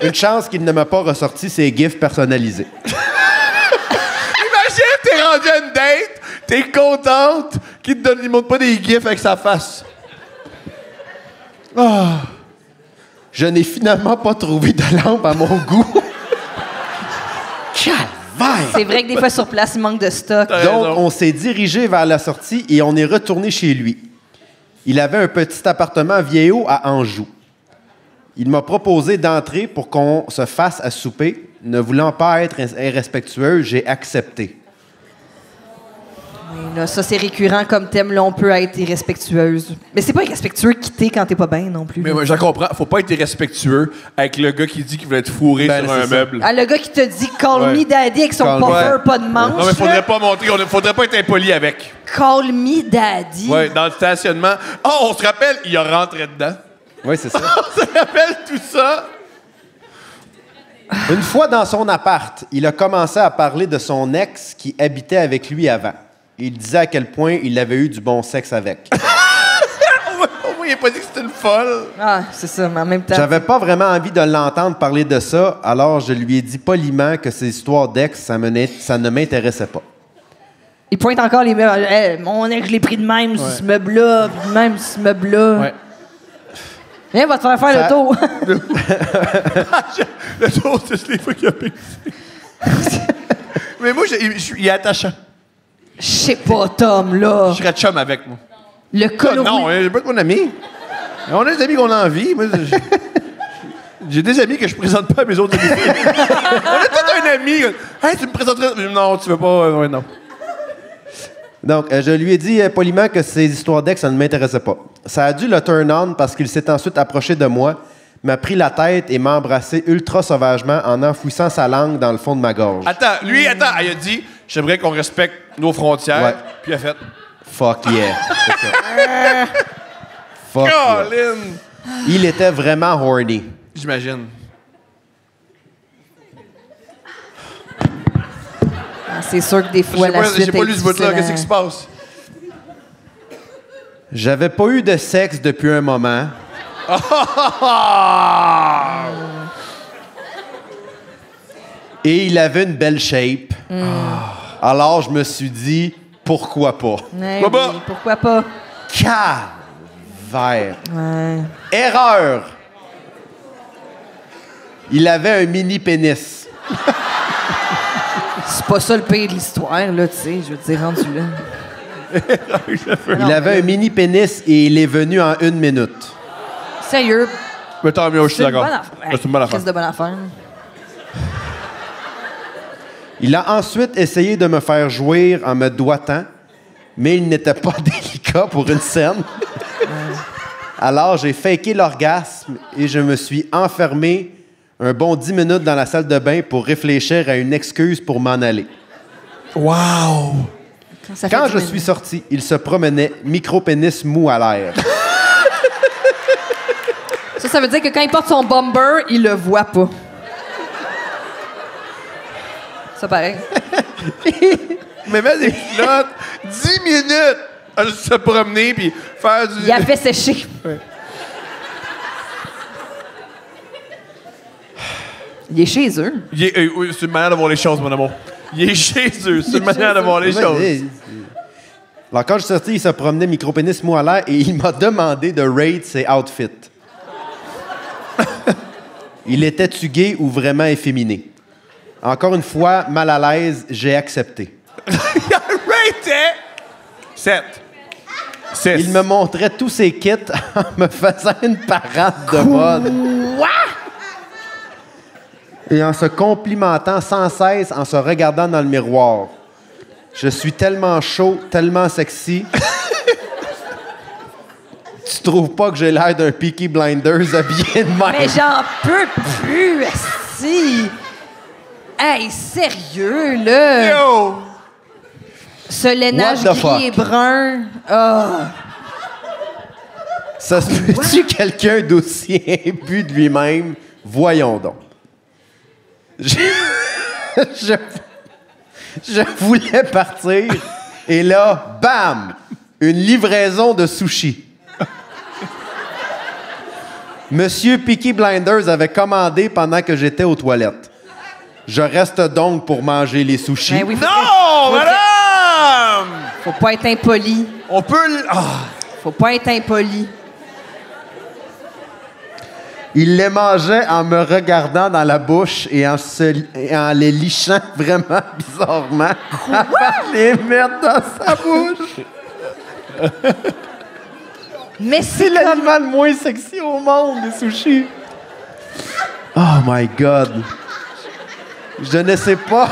Une chance qu'il ne m'a pas ressorti ses gifs personnalisés. Imagine, t'es rendu à une date, t'es contente qu'il montre pas des gifs avec sa face. Je n'ai finalement pas trouvé de lampe à mon goût. Calvaire! C'est vrai que des fois, sur place, il manque de stock. Donc, on s'est dirigé vers la sortie et on est retourné chez lui. Il avait un petit appartement vieillot à Anjou. Il m'a proposé d'entrer pour qu'on se fasse à souper. Ne voulant pas être irrespectueux, j'ai accepté. Oui, là, ça, c'est récurrent comme thème. Là, on peut être irrespectueuse. Mais c'est pas irrespectueux de quitter quand t'es pas bien non plus. Mais moi, je comprends. Faut pas être irrespectueux avec le gars qui dit qu'il veut être fourré Ben, sur c'est un ça. meuble. Ah, le gars qui te dit « Call Ouais. me daddy » avec son Call- puffer, Ouais. pas de manche. Non, mais là. faudrait pas montrer, faudrait pas être impoli avec. Call me daddy. Ouais, dans le stationnement. Oh, on se rappelle, il a rentré dedans. Oui, c'est ça. On se rappelle tout ça. Une fois dans son appart, il a commencé à parler de son ex qui habitait avec lui avant. Il disait à quel point il avait eu du bon sexe avec. Au moins, il a pas dit que c'était une folle. Ah, c'est ça, mais en même temps... J'avais pas vraiment envie de l'entendre parler de ça, alors je lui ai dit poliment que ces histoires d'ex, ça ne m'intéressait pas. Il pointe encore les meubles. Hey, mon ex, je l'ai pris de même sur ce meuble-là, puis de même sur ce meuble-là. Ouais. Viens, va te faire faire Ça- le tour. Le tour, c'est les fois qu'il a baisé. Mais moi, il est attachant. Je sais pas, Tom, là. Je serais chum avec moi. Le Ah, col non, j'ai pas de mon ami. On a des amis qu'on a envie. Moi, j'ai des amis que je présente pas à mes autres amis. On a tout un ami. Hey, tu me présenterais. Non, tu veux pas. Ouais, non. Donc, je lui ai dit poliment que ces histoires d'ex, ça ne m'intéressait pas. Ça a dû le turn on parce qu'il s'est ensuite approché de moi, m'a pris la tête et m'a embrassé ultra sauvagement en enfouissant sa langue dans le fond de ma gorge. Attends, il a dit j'aimerais qu'on respecte nos frontières. Ouais. Puis il a fait Fuck yeah. C'est ça. Fuck yeah. Colin. Il était vraiment horny. J'imagine. c'est sûr que des fois, la suite J'ai pas est lu ce bout-là. difficile Qu'est-ce à- qui se passe? J'avais pas eu de sexe depuis un moment. Et il avait une belle shape. Alors, je me suis dit, pourquoi pas? Ouais, Baba. oui, pourquoi pas? Calvaire. Ouais. Erreur. Il avait un mini-pénis. C'est pas ça le pire de l'histoire, là, tu sais. Je veux dire, rendu là. Il avait un mini-pénis et il est venu en 1 minute. Sérieux. Mais tant mieux, je suis C'est une d'accord. bonne affaire. Ouais, c'est une bonne affaire. Crise de bonne affaire. Il a ensuite essayé de me faire jouir en me doigtant, mais il n'était pas délicat pour une scène. Alors, j'ai faké l'orgasme et je me suis enfermé un bon 10 minutes dans la salle de bain pour réfléchir à une excuse pour m'en aller. Wow! Ça fait Quand du je bien. suis sorti, il se promenait, micro-pénis mou à l'air. Ça veut dire que quand il porte son bomber, il le voit pas. Ça pareil. Mais mets des notes, 10 minutes à juste se promener puis faire du. Il a fait sécher. Il est chez eux. Oui, c'est une manière de voir les choses, mon amour. Il est chez eux, c'est une manière de voir les choses. Alors, quand je suis sorti, il se promenait micro-pénis mou à l'air et il m'a demandé de rate ses outfits. Il était-tu gay ou vraiment efféminé? Encore une fois, mal à l'aise, j'ai accepté. Rated 7. 6. Il me montrait tous ses kits en me faisant une parade de mode. Et en se complimentant sans cesse, en se regardant dans le miroir. Je suis tellement chaud, tellement sexy. Tu trouves pas que j'ai l'air d'un Peaky Blinders habillé de même? Mais j'en peux plus, esti. Hey, sérieux, là. Yo! Ce lainage What the gris et brun. Ah. Ça se peut-tu quelqu'un d'aussi imbu de lui-même? Voyons donc. Je voulais partir et là, bam! Une livraison de sushis. Monsieur Peaky Blinders avait commandé pendant que j'étais aux toilettes. Je reste donc pour manger les sushis. Ben oui, Non, madame! faut pas être impoli. On peut. Faut pas être impoli. Il les mangeait en me regardant dans la bouche et en les lichant vraiment bizarrement avant de les mettre dans sa bouche. Mais C'est c'est comme... l'animal le moins sexy au monde, les sushis. Oh my God. Je ne sais pas.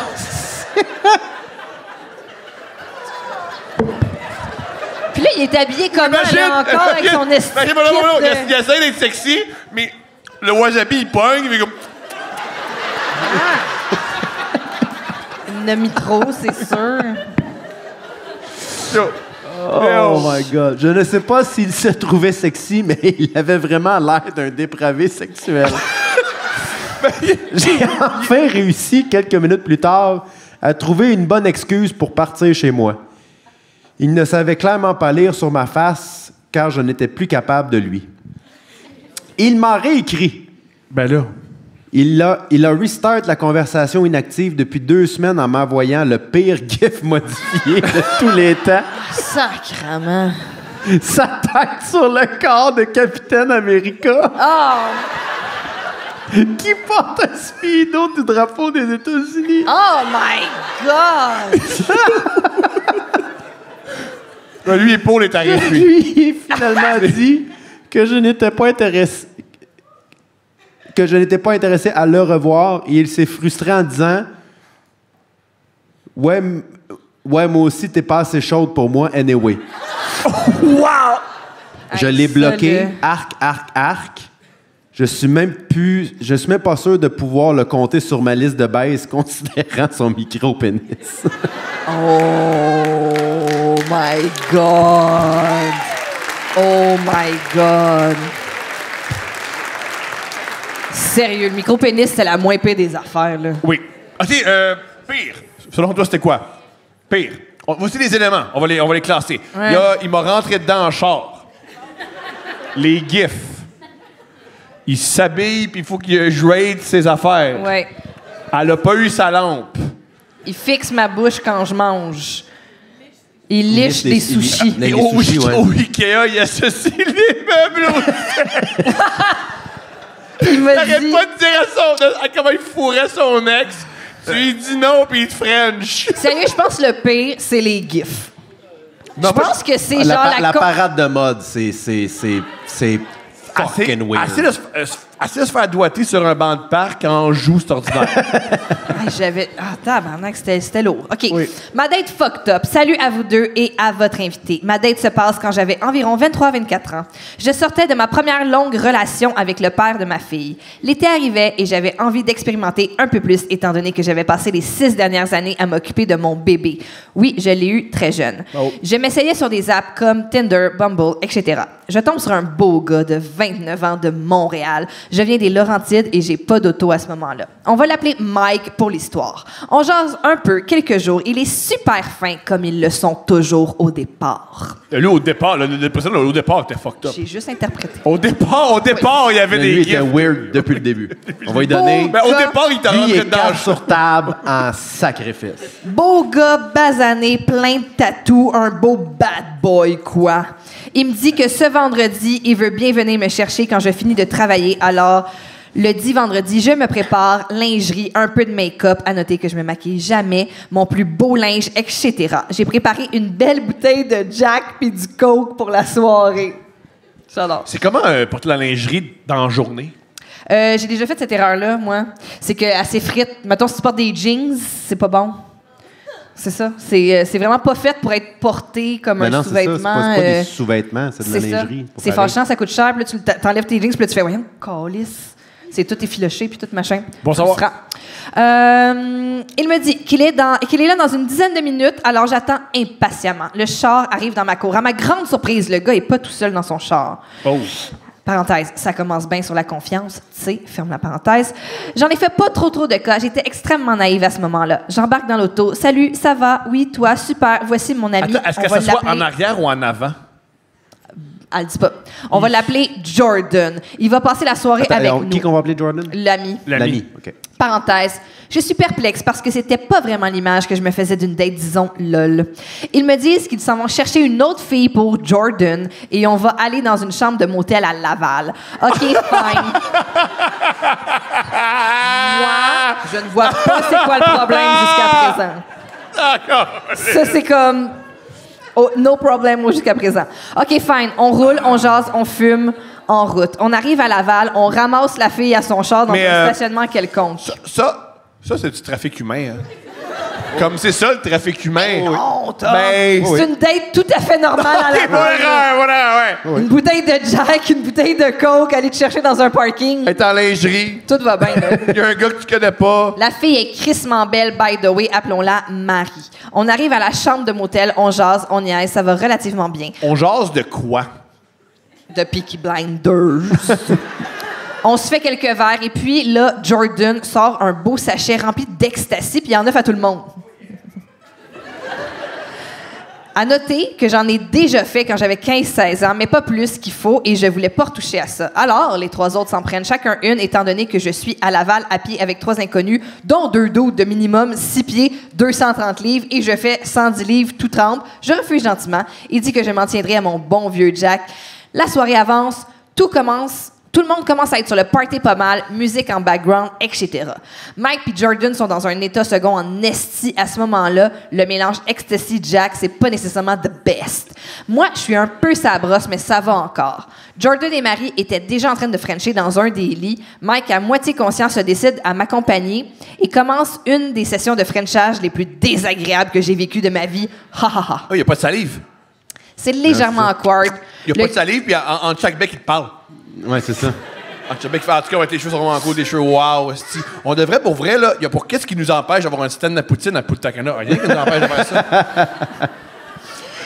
Puis là, il est habillé comment, là, encore, avec son esti Imagine, kit, il essaie d'être sexy, mais le wasabi, il pogne, il fait comme. Il n'a mis trop, c'est sûr. Yo. Oh my God. Je ne sais pas s'il se trouvait sexy, mais il avait vraiment l'air d'un dépravé sexuel. J'ai enfin réussi, quelques minutes plus tard, à trouver une bonne excuse pour partir chez moi. Il ne savait clairement pas lire sur ma face, car je n'étais plus capable de lui. Il m'a réécrit. Ben là. Il a restart la conversation inactive depuis 2 semaines en m'envoyant le pire gif modifié de tous les temps. Sacrement. Sa tête sur le corps de Capitaine America Oh, qui porte un speedo du drapeau des États-Unis. oh my God! Lui, épaule est tarif, lui. Lui, il a finalement dit que je n'étais pas intéressé à le revoir et il s'est frustré en disant ouais, moi aussi t'es pas assez chaude pour moi anyway. Wow! Je Hey, l'ai ça, bloqué, là. arc. Je suis même pas sûr de pouvoir le compter sur ma liste de baisse considérant son micro-pénis. Oh my God! Oh my God! Sérieux, le micro-pénis, c'est la moins pire des affaires, là. Oui. OK, pire. Selon toi, c'était quoi? Pire. Voici les éléments. On va les classer. Ouais. Il m'a rentré dedans en char. Les gifs. Il s'habille, puis il faut qu'il rate ses affaires. Ouais. Elle a pas eu sa lampe. Il fixe ma bouche quand je mange. Il liche des sushis. Les Au sushis, ouais. Ikea, il associe les meubles au... Il me T'arrêtes dit... pas de dire à comment il fourrait son ex. Tu lui dis non, puis il te French. Sérieux, je pense que le pire, c'est les gifs. Je pense que c'est genre La parade de mode, c'est fucking weird. Assez de se faire doigter sur un banc de parc en joue, c'est ordinaire. Hey, j'avais... Ah, tabarnak, c'était lourd. OK. Oui. Ma date fucked up. Salut à vous deux et à votre invité. Ma date se passe quand j'avais environ 23-24 ans. Je sortais de ma première longue relation avec le père de ma fille. L'été arrivait et j'avais envie d'expérimenter un peu plus, étant donné que j'avais passé les 6 dernières années à m'occuper de mon bébé. Oui, je l'ai eu très jeune. Oh. Je m'essayais sur des apps comme Tinder, Bumble, etc. Je tombe sur un beau gars de 29 ans de Montréal. Je viens des Laurentides et j'ai pas d'auto à ce moment-là. On va l'appeler Mike pour l'histoire. On jase un peu, quelques jours. Il est super fin, comme ils le sont toujours au départ. Lui, au départ, au départ, t'es fucked up. J'ai juste interprété. Au départ, il y avait Lui des était gifs. weird depuis le début. On va lui donner... Ben, au départ, il t'a Lui, il rentré est dedans. carte sur table en sacrifice. Beau gars basané, plein de tatous, un beau bad boy, quoi. Il me dit que ce vendredi, il veut bien venir me chercher quand je finis de travailler. Alors, le dit vendredi, je me prépare, lingerie, un peu de make-up. À noter que je me maquille jamais, mon plus beau linge, etc. J'ai préparé une belle bouteille de Jack puis du Coke pour la soirée. J'adore. C'est comment porter la lingerie dans la journée? J'ai déjà fait cette erreur-là, moi. C'est que assez frite. Mettons, si tu portes des jeans, c'est pas bon. C'est ça. C'est vraiment pas fait pour être porté comme Mais un non, c'est ça. sous-vêtement. C'est pas des sous-vêtements, c'est de la C'est ça. lingerie. C'est fâchant, ça coûte cher. Puis là, tu t'enlèves tes jeans, puis là, tu fais, voyons, calice. C'est tout effiloché, puis tout machin. Bon savoir. Il me dit qu'il est là dans une dizaine de minutes, alors j'attends impatiemment. Le char arrive dans ma cour. À ma grande surprise, le gars est pas tout seul dans son char. Oh. Parenthèse, ça commence bien sur la confiance, tu sais, ferme la parenthèse. J'en ai fait pas trop de cas, j'étais extrêmement naïve à ce moment-là. J'embarque dans l'auto. Salut, ça va? Oui, toi, super. Voici mon ami. Attends, est-ce On que va ça soit en l'appeler- arrière ou en avant? Elle le dit pas. On va l'appeler Jordan. Il va passer la soirée avec nous. Qui qu'on va appeler Jordan? L'ami. L'ami. OK. Parenthèse. Je suis perplexe parce que c'était pas vraiment l'image que je me faisais d'une date, disons, lol. Ils me disent qu'ils s'en vont chercher une autre fille pour Jordan et on va aller dans une chambre de motel à Laval. OK, fine. Moi, je ne vois pas c'est quoi le problème jusqu'à présent. D'accord. Ça, c'est comme... Oh, no problem jusqu'à présent. OK, fine. On roule, on jase, on fume en route. On arrive à Laval, on ramasse la fille à son char dans Mais, un stationnement quelconque. Ça, c'est du trafic humain. Hein? Comme c'est ça, le trafic humain. Non, Tom. Ben, C'est une date tout à fait normale à Laval. Voilà, ouais. Une bouteille de Jack, une bouteille de Coke, aller te chercher dans un parking. Être en lingerie. Tout va bien, là. Il y a un gars que tu connais pas. La fille est crissement belle, by the way. Appelons-la Marie. On arrive à la chambre de motel, on jase, on niaise, ça va relativement bien. On jase de quoi? De Peaky Blinders. On se fait quelques verres et puis là, Jordan sort un beau sachet rempli d'ecstasy puis il en offre à tout le monde. À noter que j'en ai déjà fait quand j'avais 15-16 ans, mais pas plus qu'il faut et je voulais pas retoucher à ça. Alors, les 3 autres s'en prennent chacun une, étant donné que je suis à Laval à pied avec 3 inconnus, dont 2 dudes de minimum 6 pieds, 230 livres et je fais 110 livres tout trempe. Je refuse gentiment. Il dit que je m'en tiendrai à mon bon vieux Jack. La soirée avance, tout le monde commence à être sur le party pas mal, musique en background, etc. Mike et Jordan sont dans un état second en esti à ce moment-là. Le mélange ecstasy-Jack, c'est pas nécessairement the best. Moi, je suis un peu sa brosse, mais ça va encore. Jordan et Marie étaient déjà en train de frencher dans un des lits. Mike, à moitié conscient, se décide à m'accompagner et commence une des sessions de frenchage les plus désagréables que j'ai vécues de ma vie. Ha ha ha. Il n'y a pas de salive. C'est légèrement awkward. Il n'y a pas de salive, puis en chaque bec, il te parle. Ouais, c'est ça. En chaque bec, il fait en tout cas, ouais, tes cheveux sont vraiment cool, des cheveux wow. esti. On devrait, pour vrai, là, qu'est-ce qui nous empêche d'avoir un stand de poutine à Punta Cana? Rien qui nous empêche de faire ça.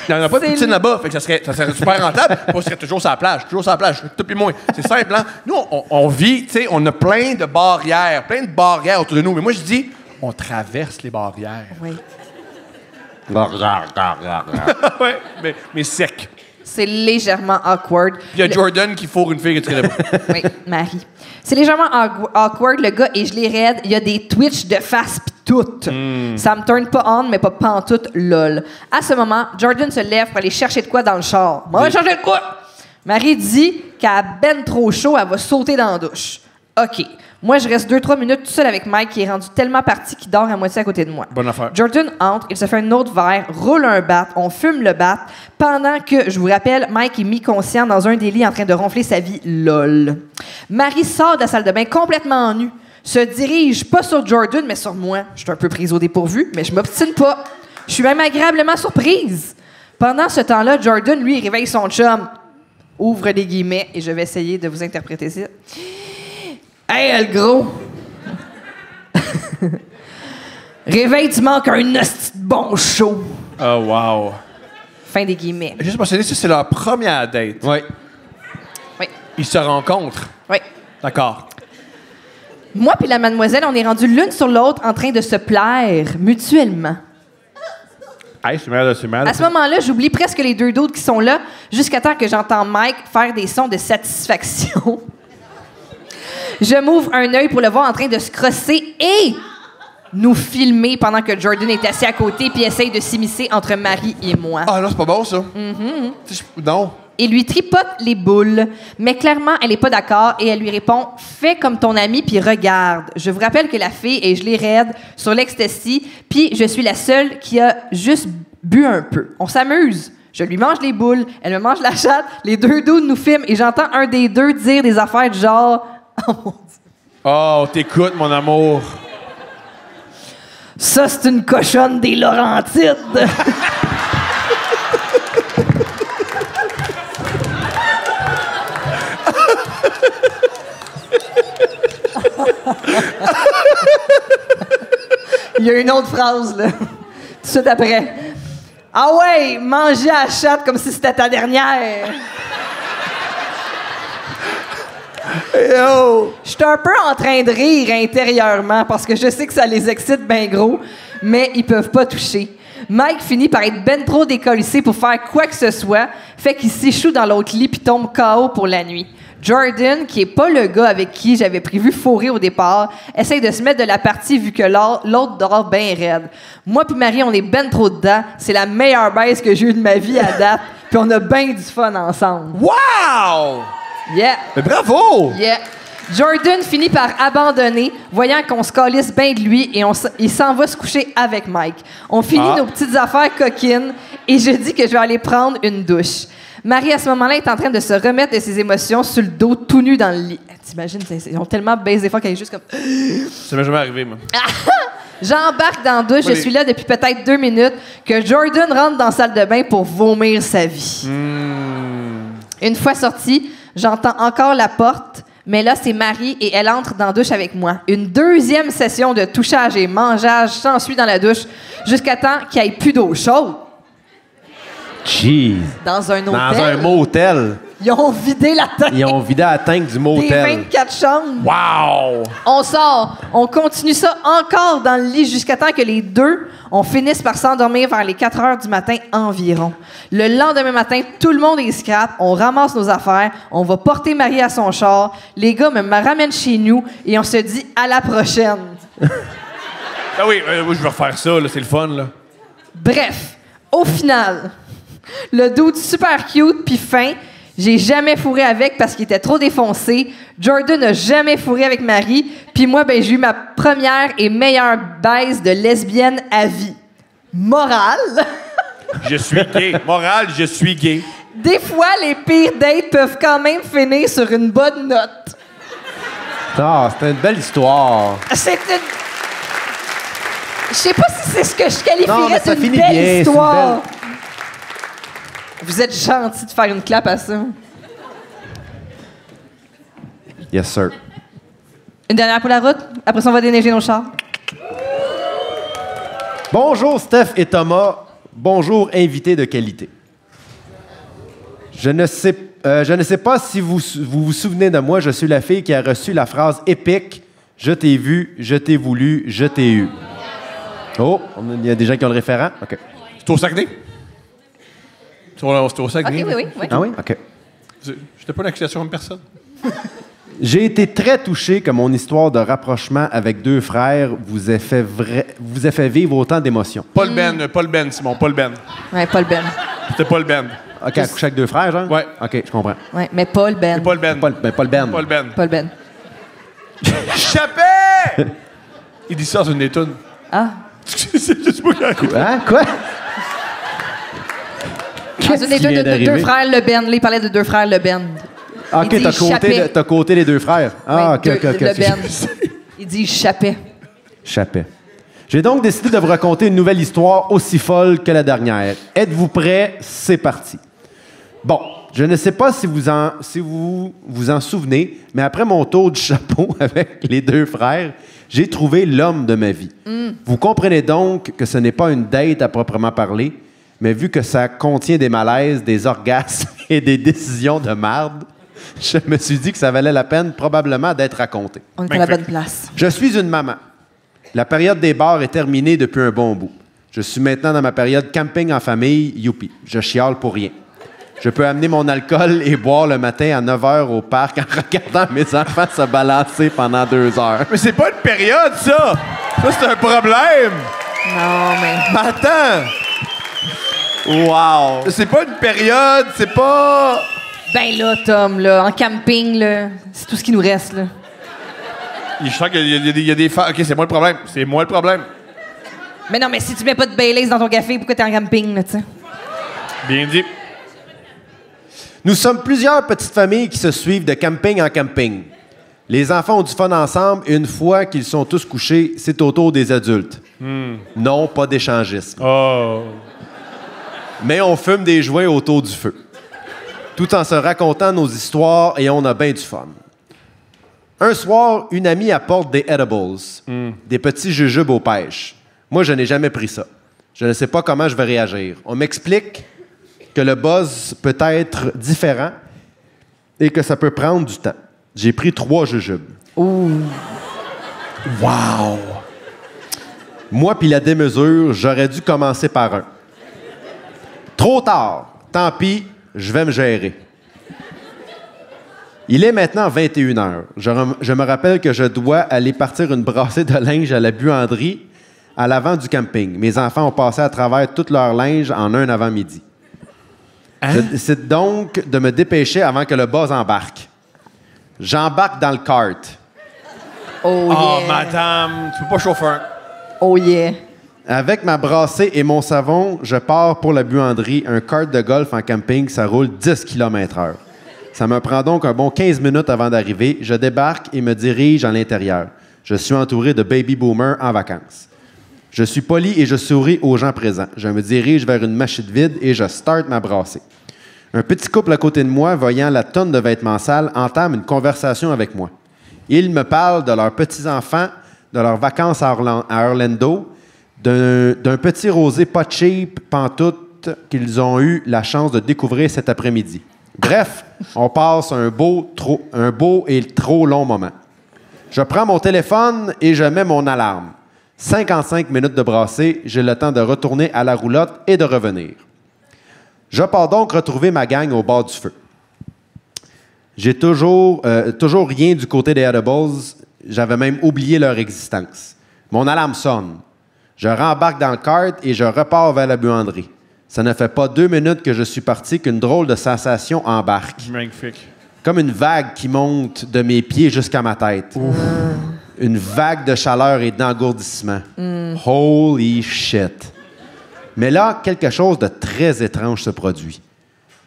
Il n'y en a pas de C'est poutine là-bas, fait que ça serait super rentable. On serait toujours sur la plage, tout puis moins. C'est simple, hein? Nous, on vit, tu sais, on a plein de barrières autour de nous. Mais moi, je dis, On traverse les barrières. Oui. Ouais, mais sec. C'est légèrement awkward. Puis il y a Jordan qui fourre une fille que tu connais pas. Oui, Marie. C'est légèrement awkward, le gars, et je l'ai raide. Il y a des twitches de face pis tout. Ça me turn pas on, mais pas pantoute, lol. À ce moment, Jordan se lève pour aller chercher de quoi dans le char. Moi, je vais chercher de quoi? Marie dit qu'elle a ben trop chaud, elle va sauter dans la douche. OK. Moi, je reste 2-3 minutes tout seul avec Mike, qui est rendu tellement parti qu'il dort à moitié à côté de moi. Bonne affaire. Jordan entre, il se fait un autre verre, roule un bat, on fume le bat, pendant que, je vous rappelle, Mike est mi-conscient dans un des lits en train de ronfler sa vie, lol. Marie sort de la salle de bain complètement nue, se dirige pas sur Jordan, mais sur moi. Je suis un peu prise au dépourvu, mais je m'obstine pas. Je suis même agréablement surprise. Pendant ce temps-là, Jordan, lui, réveille son chum. Ouvre les guillemets, et je vais essayer de vous interpréter ça. Hey, le gros! Réveille, tu manques un hostie de bon show. Oh, wow. Fin des guillemets. Juste mentionner, ça, c'est leur première date. Oui. Oui. Ils se rencontrent. Oui. D'accord. Moi puis la mademoiselle, on est rendus l'une sur l'autre en train de se plaire mutuellement. Hey, c'est mal, c'est mal. À ce moment-là, j'oublie presque les deux d'autres qui sont là, jusqu'à temps que j'entends Mike faire des sons de satisfaction. Je m'ouvre un œil pour le voir en train de se crosser et nous filmer pendant que Jordan est assis à côté puis essaye de s'immiscer entre Marie et moi. Ah non, c'est pas bon, ça. Non. Et lui tripote les boules. Mais clairement, elle est pas d'accord et elle lui répond « Fais comme ton ami puis regarde. » Je vous rappelle que la fille est gelée raide sur l'ecstasy puis je suis la seule qui a juste bu un peu. On s'amuse. Je lui mange les boules, elle me mange la chatte, les deux dudes nous filment et j'entends un des deux dire des affaires du genre « Oh mon Dieu. Oh, t'écoutes, mon amour. Ça, c'est une cochonne des Laurentides. » Il y a une autre phrase, là. Tout de suite après. « Ah ouais, manger à la chatte comme si c'était ta dernière. » Yo! Je suis un peu en train de rire intérieurement parce que je sais que ça les excite bien gros, mais ils peuvent pas toucher. Mike finit par être ben trop décollissé pour faire quoi que ce soit, fait qu'il s'échoue dans l'autre lit puis tombe KO pour la nuit. Jordan, qui est pas le gars avec qui j'avais prévu fourrer au départ, essaye de se mettre de la partie vu que l'autre dort bien raide. Moi puis Marie, on est ben trop dedans. C'est la meilleure baisse que j'ai eue de ma vie à date, puis on a ben du fun ensemble. Wow! Yeah! Mais bravo! Yeah. Jordan finit par abandonner, voyant qu'on se calisse bien de lui et il s'en va se coucher avec Mike. On finit nos petites affaires coquines et je dis que je vais aller prendre une douche. Marie, à ce moment-là, est en train de se remettre de ses émotions sur le dos, tout nu dans le lit. T'imagines, ils ont tellement baisé fort qu'elle est juste comme... Ça m'est jamais arrivé, moi. J'embarque dans la douche, je suis là depuis peut-être 2 minutes, que Jordan rentre dans la salle de bain pour vomir sa vie. Une fois sortie, j'entends encore la porte, mais là, c'est Marie et elle entre dans la douche avec moi. Une deuxième session de touchage et mangeage s'ensuit dans la douche jusqu'à temps qu'il n'y ait plus d'eau chaude. Jeez. Dans un hôtel. Dans un motel. Ils ont vidé la tank. Ils ont vidé la tank du Des motel. 24 chambres. Wow! On sort. On continue ça encore dans le lit jusqu'à temps que les deux, on finisse par s'endormir vers les 4 heures du matin environ. Le lendemain matin, tout le monde est scrap. On ramasse nos affaires. On va porter Marie à son char. Les gars me ramènent chez nous et on se dit à la prochaine. Ah oui, moi, je vais refaire ça, là. C'est le fun, là. Bref, au final, le dude super cute puis fin, j'ai jamais fourré avec parce qu'il était trop défoncé. Jordan n'a jamais fourré avec Marie. Puis moi, ben, j'ai eu ma première et meilleure baise de lesbienne à vie. Morale. Je suis gay. Morale, je suis gay. Des fois, les pires dates peuvent quand même finir sur une bonne note. Ah, c'était une belle histoire. C'est une... Je sais pas si c'est ce que je Non, mais qualifierais ça d'une finit belle bien, c'est une histoire. Vous êtes gentil de faire une clap à ça. Yes, sir. Une dernière pour la route. Après ça, on va déneiger nos chars. Bonjour, Steph et Thomas. Bonjour, invités de qualité. Je ne sais pas si vous vous souvenez de moi. Je suis la fille qui a reçu la phrase épique « Je t'ai vu, je t'ai voulu, je t'ai eu ». Oh, il y a des gens qui ont le référent. OK. C'est au Saguenay. C'est au Saguenay. OK, oui. Ah oui? OK. J'étais pas une accusation de personne. J'ai été très touché que mon histoire de rapprochement avec deux frères vous ait fait vivre autant d'émotions. Paul Ben, Simon, Paul Ben. Ouais, Paul Ben. C'était Paul Ben. OK, à coucher avec deux frères, genre? Ouais. OK, je comprends. Ouais, mais Paul Ben. C'est Paul Ben. Paul Ben. Paul Ben. Paul Ben. Chappé! Il dit ça dans une des tunes. Ah. C'est juste pas correct. Hein? Quoi? Dans une des qui vient deux d'arriver? frères Le Ben. Là, il parlait de deux frères Le Ben. OK, Il dit t'as côté les deux frères. Ah, Ouais, OK. Le Ben. Il dit chappait. Chappet. J'ai donc décidé de vous raconter une nouvelle histoire aussi folle que la dernière. Êtes-vous prêts? C'est parti. Bon, je ne sais pas si vous vous en souvenez, mais après mon tour du chapeau avec les deux frères, j'ai trouvé l'homme de ma vie. Vous comprenez donc que ce n'est pas une date à proprement parler, mais vu que ça contient des malaises, des orgasmes et des décisions de marde, je me suis dit que ça valait la peine probablement d'être raconté. On est à la bonne place. Je suis une maman. La période des bars est terminée depuis un bon bout. Je suis maintenant dans ma période camping en famille, youpi. Je chiale pour rien. Je peux amener mon alcool et boire le matin à 9 h au parc en regardant mes enfants se balancer pendant 2 heures. Mais c'est pas une période, ça! Ça, c'est un problème! Non, mais. Mais attends! Wow! C'est pas une période, c'est pas... Ben là, Tom, là, en camping, là, c'est tout ce qui nous reste, là. Je sens qu'il y a des femmes... OK, c'est moi le problème. C'est moi le problème. Mais non, mais si tu mets pas de Baileys dans ton café, pourquoi t'es en camping, là, tu sais? Bien dit. Nous sommes plusieurs petites familles qui se suivent de camping en camping. Les enfants ont du fun ensemble et une fois qu'ils sont tous couchés, c'est au tour des adultes. Non, pas d'échangisme. Oh. Mais on fume des joints autour du feu, tout en se racontant nos histoires et on a bien du fun. Un soir, une amie apporte des edibles, des petits jujubes aux pêches. Moi, je n'ai jamais pris ça. Je ne sais pas comment je vais réagir. On m'explique que le buzz peut être différent et que ça peut prendre du temps. J'ai pris 3 jujubes. Ouh. Wow! Moi puis la démesure, j'aurais dû commencer par un. Trop tard. Tant pis, je vais me gérer. Il est maintenant 21 h. Je me rappelle que je dois aller partir une brassée de linge à la buanderie à l'avant du camping. Mes enfants ont passé à travers tout leur linge en un avant-midi. Je décide donc de me dépêcher avant que le buzz embarque. J'embarque dans le kart. Oh, Oh, yeah. madame, tu peux pas chauffer un... Oh, yeah. Avec ma brassée et mon savon, je pars pour la buanderie. Un kart de golf en camping, ça roule 10 km/h. Ça me prend donc un bon 15 minutes avant d'arriver. Je débarque et me dirige à l'intérieur. Je suis entouré de baby boomers en vacances. Je suis poli et je souris aux gens présents. Je me dirige vers une machine vide et je starte ma brassée. Un petit couple à côté de moi, voyant la tonne de vêtements sales, entame une conversation avec moi. Ils me parlent de leurs petits-enfants, de leurs vacances à Orlando, d'un petit rosé pas cheap pantoute qu'ils ont eu la chance de découvrir cet après-midi. Bref, on passe un beau et trop long moment. Je prends mon téléphone et je mets mon alarme. 55 minutes de brassée, j'ai le temps de retourner à la roulotte et de revenir. Je pars donc retrouver ma gang au bord du feu. J'ai toujours rien du côté des edibles. J'avais même oublié leur existence. Mon alarme sonne. Je rembarque dans le kart et je repars vers la buanderie. Ça ne fait pas 2 minutes que je suis parti qu'une drôle de sensation embarque. Magnifique. Comme une vague qui monte de mes pieds jusqu'à ma tête. Une vague de chaleur et d'engourdissement. Holy shit. Mais là, quelque chose de très étrange se produit.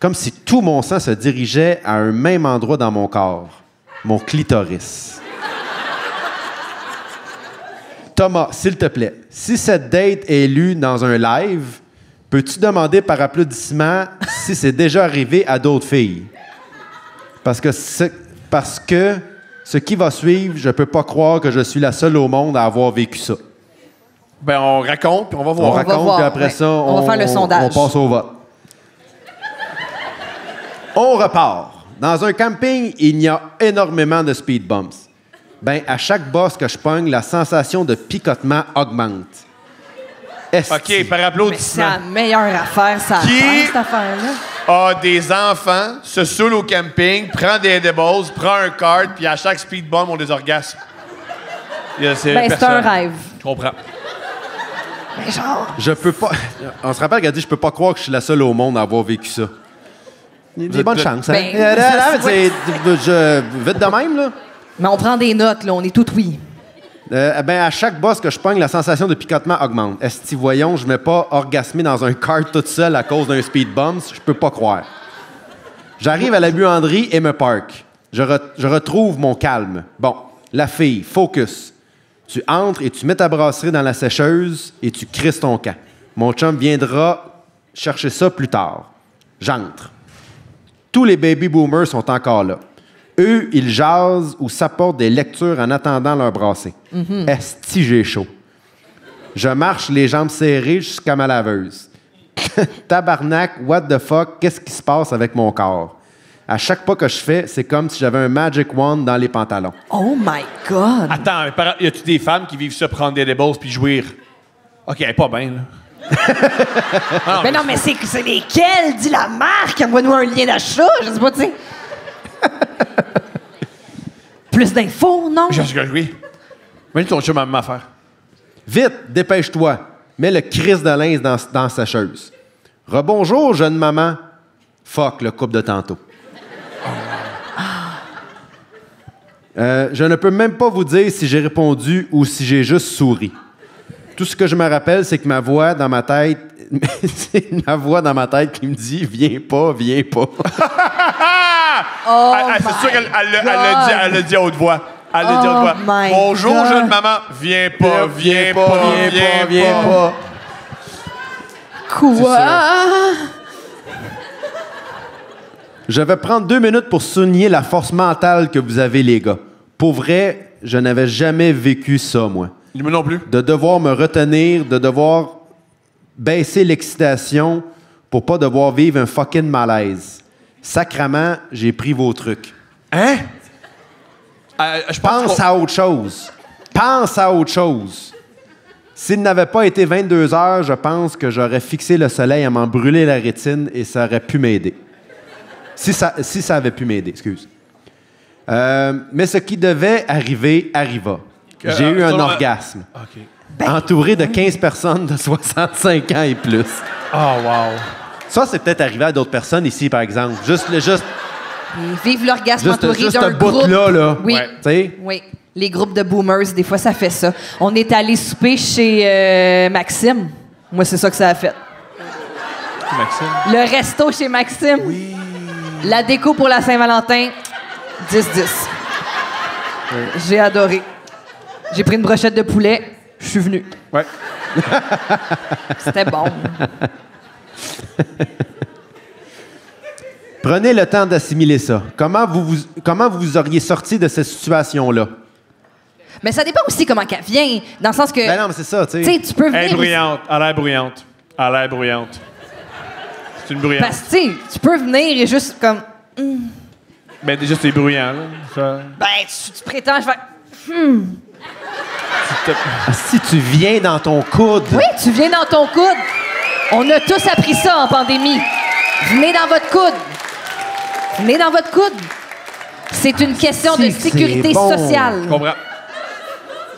Comme si tout mon sang se dirigeait à un même endroit dans mon corps. Mon clitoris. Thomas, s'il te plaît, si cette date est lue dans un live, peux-tu demander par applaudissement si c'est déjà arrivé à d'autres filles? Parce que ce qui va suivre, je peux pas croire que je suis la seule au monde à avoir vécu ça. Ben, on raconte, puis on va On voir. va raconte, voir, puis après ouais. ça, On va faire le sondage. On passe au vote. On repart. Dans un camping, il y a énormément de speed bumps. Ben, à chaque boss que je pogne, la sensation de picotement augmente. OK, par Mais c'est applaudissement. la meilleure affaire, ça Qui- cette affaire-là. A des enfants, se saoule au camping, prend des edibles, prend un cart, puis à chaque speed bomb, on des orgasmes. C'est Ben, c'est un rêve. Je comprends. Mais genre, Je peux pas. On se rappelle qu'elle a dit je peux pas croire que je suis la seule au monde à avoir vécu ça. Il y a des bonnes chances, hein? Ben, Vite de même, là. mais on prend des notes, là, on est tout oui. Ben, à chaque boss que je pogne, la sensation de picotement augmente. Esti, voyons, je ne vais pas orgasmer dans un kart toute seule à cause d'un speed bump. Je peux pas croire. J'arrive à la buanderie et me park. Je retrouve mon calme. Bon, la fille, focus. Tu entres et tu mets ta brasserie dans la sécheuse et tu crisses ton camp. Mon chum viendra chercher ça plus tard. J'entre. Tous les baby boomers sont encore là. Eux, ils jasent ou s'apportent des lectures en attendant leur brassée. Esti, j'ai chaud. Je marche les jambes serrées jusqu'à ma laveuse. Tabarnak, what the fuck, qu'est-ce qui se passe avec mon corps? À chaque pas que je fais, c'est comme si j'avais un magic wand dans les pantalons. Oh my God! Attends, y a-tu des femmes qui vivent ça, prendre des edibles puis jouir? OK, elle est pas bien, là. Mais non, mais c'est lesquels? Dis la marque! Envoie-nous un lien d'achat! Je sais pas, tu sais. Plus d'infos, non? Oui. Mets ton chum à ma affaire. Vite, dépêche-toi. Mets le crise de linge dans la sécheuse. Rebonjour, jeune maman. Fuck, le couple de tantôt. Je ne peux même pas vous dire si j'ai répondu ou si j'ai juste souri. Tout ce que je me rappelle, c'est que ma voix dans ma tête, c'est ma voix dans ma tête qui me dit « Viens pas, viens pas ». C'est sûr qu'elle l'a dit à haute voix. Elle l'a dit à haute voix. my Bonjour, God. jeune maman. Viens pas, viens pas. Quoi? Je vais prendre 2 minutes pour souligner la force mentale que vous avez, les gars. Pour vrai, je n'avais jamais vécu ça, moi. Moi non plus. De devoir me retenir, de devoir baisser l'excitation pour pas devoir vivre un fucking malaise. Sacrement, j'ai pris vos trucs. Hein? Je Pense à autre chose. Pense à autre chose. S'il n'avait pas été 22 heures, je pense que j'aurais fixé le soleil à m'en brûler la rétine et ça aurait pu m'aider. Si ça avait pu m'aider, excuse. Mais ce qui devait arriver arriva. J'ai eu un orgasme. OK. Entouré de 15 personnes de 65 ans et plus. Oh, wow. Ça, c'est peut-être arrivé à d'autres personnes ici, par exemple. Juste Vive l'orgasme entouré juste d'un un bout groupe. là, là. Oui. Ouais. Tu sais? Oui. Les groupes de boomers, des fois, ça fait ça. On est allé souper chez Maxime. Moi, c'est ça que ça a fait. Maxime. Le resto chez Maxime. Oui. La déco pour la Saint-Valentin, 10-10. J'ai adoré. J'ai pris une brochette de poulet. Je suis venu. Ouais. C'était bon. Prenez le temps d'assimiler ça. Comment vous auriez sorti de cette situation-là? Mais ça dépend aussi comment qu'elle vient. Dans le sens que, Ben non, mais c'est ça, tu tu sais. sais, tu peux Elle est venir... bruyante. Elle a l'air bruyante. Elle a l'air bruyante. C'est une bruyante. Parce que, tu sais, tu peux venir et juste comme... Ben déjà, c'est bruyant, là. Ça... Ben, tu prétends... Je vais... Ah, si tu viens dans ton coude. Oui, tu viens dans ton coude. On a tous appris ça en pandémie. Venez dans votre coude. Venez dans votre coude. C'est une question de Si, c'est sécurité bon. sociale. Je comprends.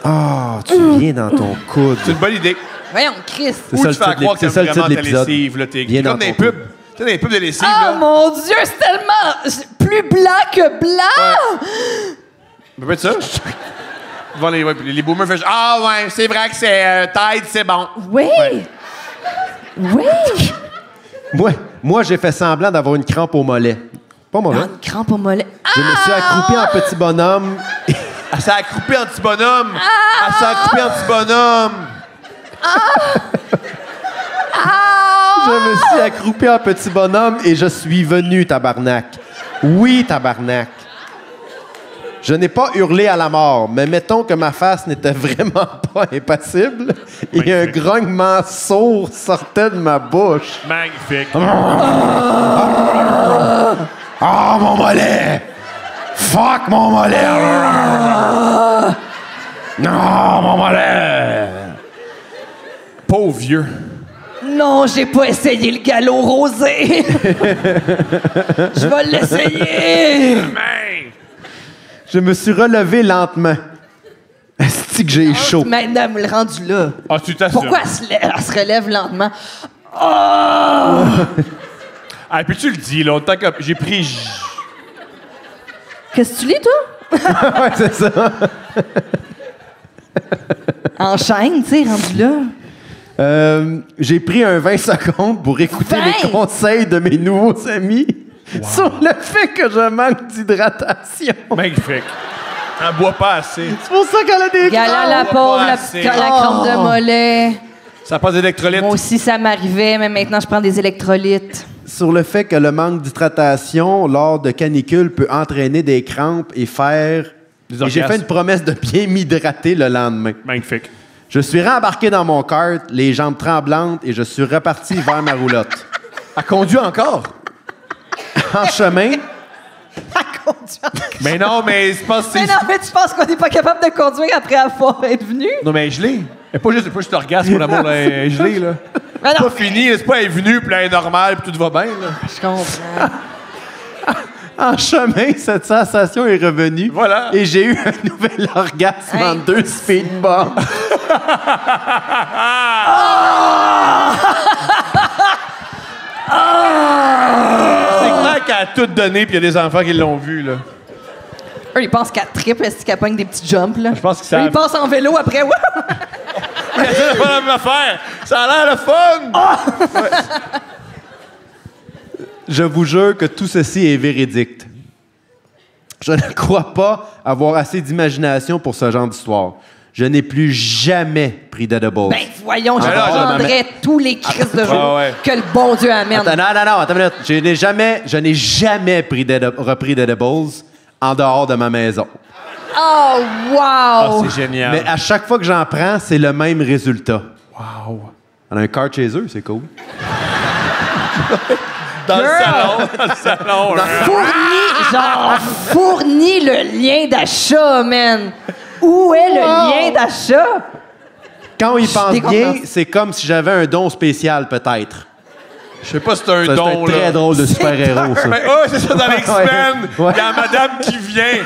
Ah, tu viens dans ton coude. C'est une bonne idée. Voyons, Christ. C'est Ou ça tu le fais titre de croire que c'est ça le t'aimes titre de vraiment ta l'épisode. lessive, là. T'es Viens comme dans dans les ton pubs. Tu sais, dans les pubs de lessive, Oh là. mon Dieu, c'est tellement plus blanc que blanc. Ça peut être ça. Devant les boomers font ah ouais, c'est vrai que c'est Tide, c'est bon. Oui. Oui. Moi, j'ai fait semblant d'avoir une crampe au mollet. Pas moi, Ah, là. une crampe au mollet. Je me suis accroupi en petit bonhomme. Elle s'est accroupie en petit bonhomme. Elle s'est accroupie en petit bonhomme. Je me suis accroupi en petit bonhomme et je suis venu, tabarnak. Oui, tabarnak. Je n'ai pas hurlé à la mort, mais mettons que ma face n'était vraiment pas impassible et un grognement sourd sortait de ma bouche. Magnifique. Ah, mon mollet! Fuck mon mollet! Non, mon mollet! Pauvre vieux. Non, j'ai pas essayé le galop rosé. Je vais l'essayer. Je me suis relevé lentement. Est-ce que j'ai chaud? Maintenant, me le rendu là. Ah, tu t'assures. Pourquoi elle se relève lentement? Oh! Ah, puis tu le dis, là. Tant que j'ai pris... Qu'est-ce que tu lis, toi? Ouais, c'est ça. Enchaîne, tu sais, rendu là. J'ai pris un 20 secondes pour écouter 20? les conseils de mes nouveaux amis sur le fait que je manque d'hydratation. Magnifique. Elle boit pas assez. C'est pour ça qu'elle a des Gala, la pas pauvre, assez. la crampe de mollet. Ça passe d'électrolytes. Moi aussi, ça m'arrivait, mais maintenant, je prends des électrolytes. Sur le fait que le manque d'hydratation lors de canicule peut entraîner des crampes et faire... Des Et j'ai orgasmes. fait une promesse de bien m'hydrater le lendemain. Magnifique. Je suis rembarqué dans mon kart, les jambes tremblantes, et je suis reparti vers ma roulotte. Elle conduit encore. En chemin, Mais non, mais je pense que c'est... Mais non, mais tu penses qu'on n'est pas capable de conduire après avoir être venu? Non, mais elle est gelée. Elle est pas juste orgasme, mon amour, là, elle est gelée, là. Mais C'est non, pas fini, c'est pas elle est venue, puis là, elle est normale, puis tout va bien, là. je comprends. en chemin, cette sensation est revenue. Voilà. Et j'ai eu un nouvel orgasme en Hey. 2 speed bumps. C'est clair qu'elle a tout donné, puis il y a des enfants qui l'ont vu, là. Eux, ils pensent qu'elle triple, est-ce qu'elle pogne des petits jumps, là? Je pense que ça... Eux, ils passent en vélo après. Wouh! C'est pas la même affaire. Ça a l'air le fun. Je vous jure que tout ceci est véridique. Je ne crois pas avoir assez d'imagination pour ce genre d'histoire. Je n'ai plus jamais pris d'edibles. Ben, voyons, je Ah, non, prendrais tous les crises de jour ouais. que le bon Dieu amène. Attends, non, attends une minute. Je n'ai jamais repris d'edibles en dehors de ma maison. Oh, wow! C'est génial. Mais à chaque fois que j'en prends, c'est le même résultat. Wow! On a un cart chez eux, c'est cool. Dans le salon, là. Fournis le lien d'achat, man. Où est le lien d'achat? Quand on y pense décontenancé. bien, c'est comme si j'avais un don spécial, peut-être. Je sais pas si c'est un C'est don, très là. drôle de super-héros, ça. Ben, oh, c'est ça, dans les X-Men. Ouais. Il y a madame qui vient.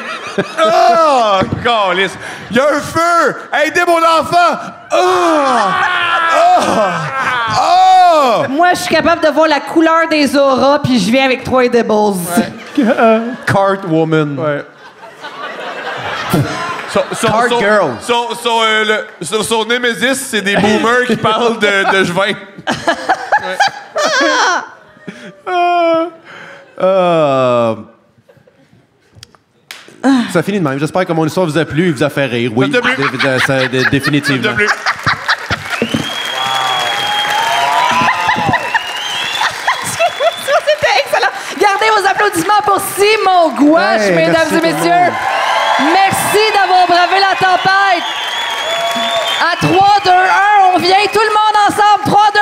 Oh, câlisse. Il y a un feu. Aidez mon enfant. Oh! Moi, je suis capable de voir la couleur des auras, puis je viens avec 3 edibles. Cartwoman. Ouais. Card girl. Son Nemesis, c'est des boomers qui parlent de vin. Ça finit de même. J'espère que mon histoire vous a plu et vous a fait rire. Oui, Ça t'a plu? définitivement. C'était excellent. Gardez vos applaudissements pour Simon Gouache, Hey, mesdames merci et tout le messieurs. monde. Merci d'avoir bravé la tempête. À 3, 2, 1, on vient tout le monde ensemble. 3, 2,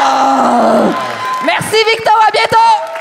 1. Merci, Victor. À bientôt.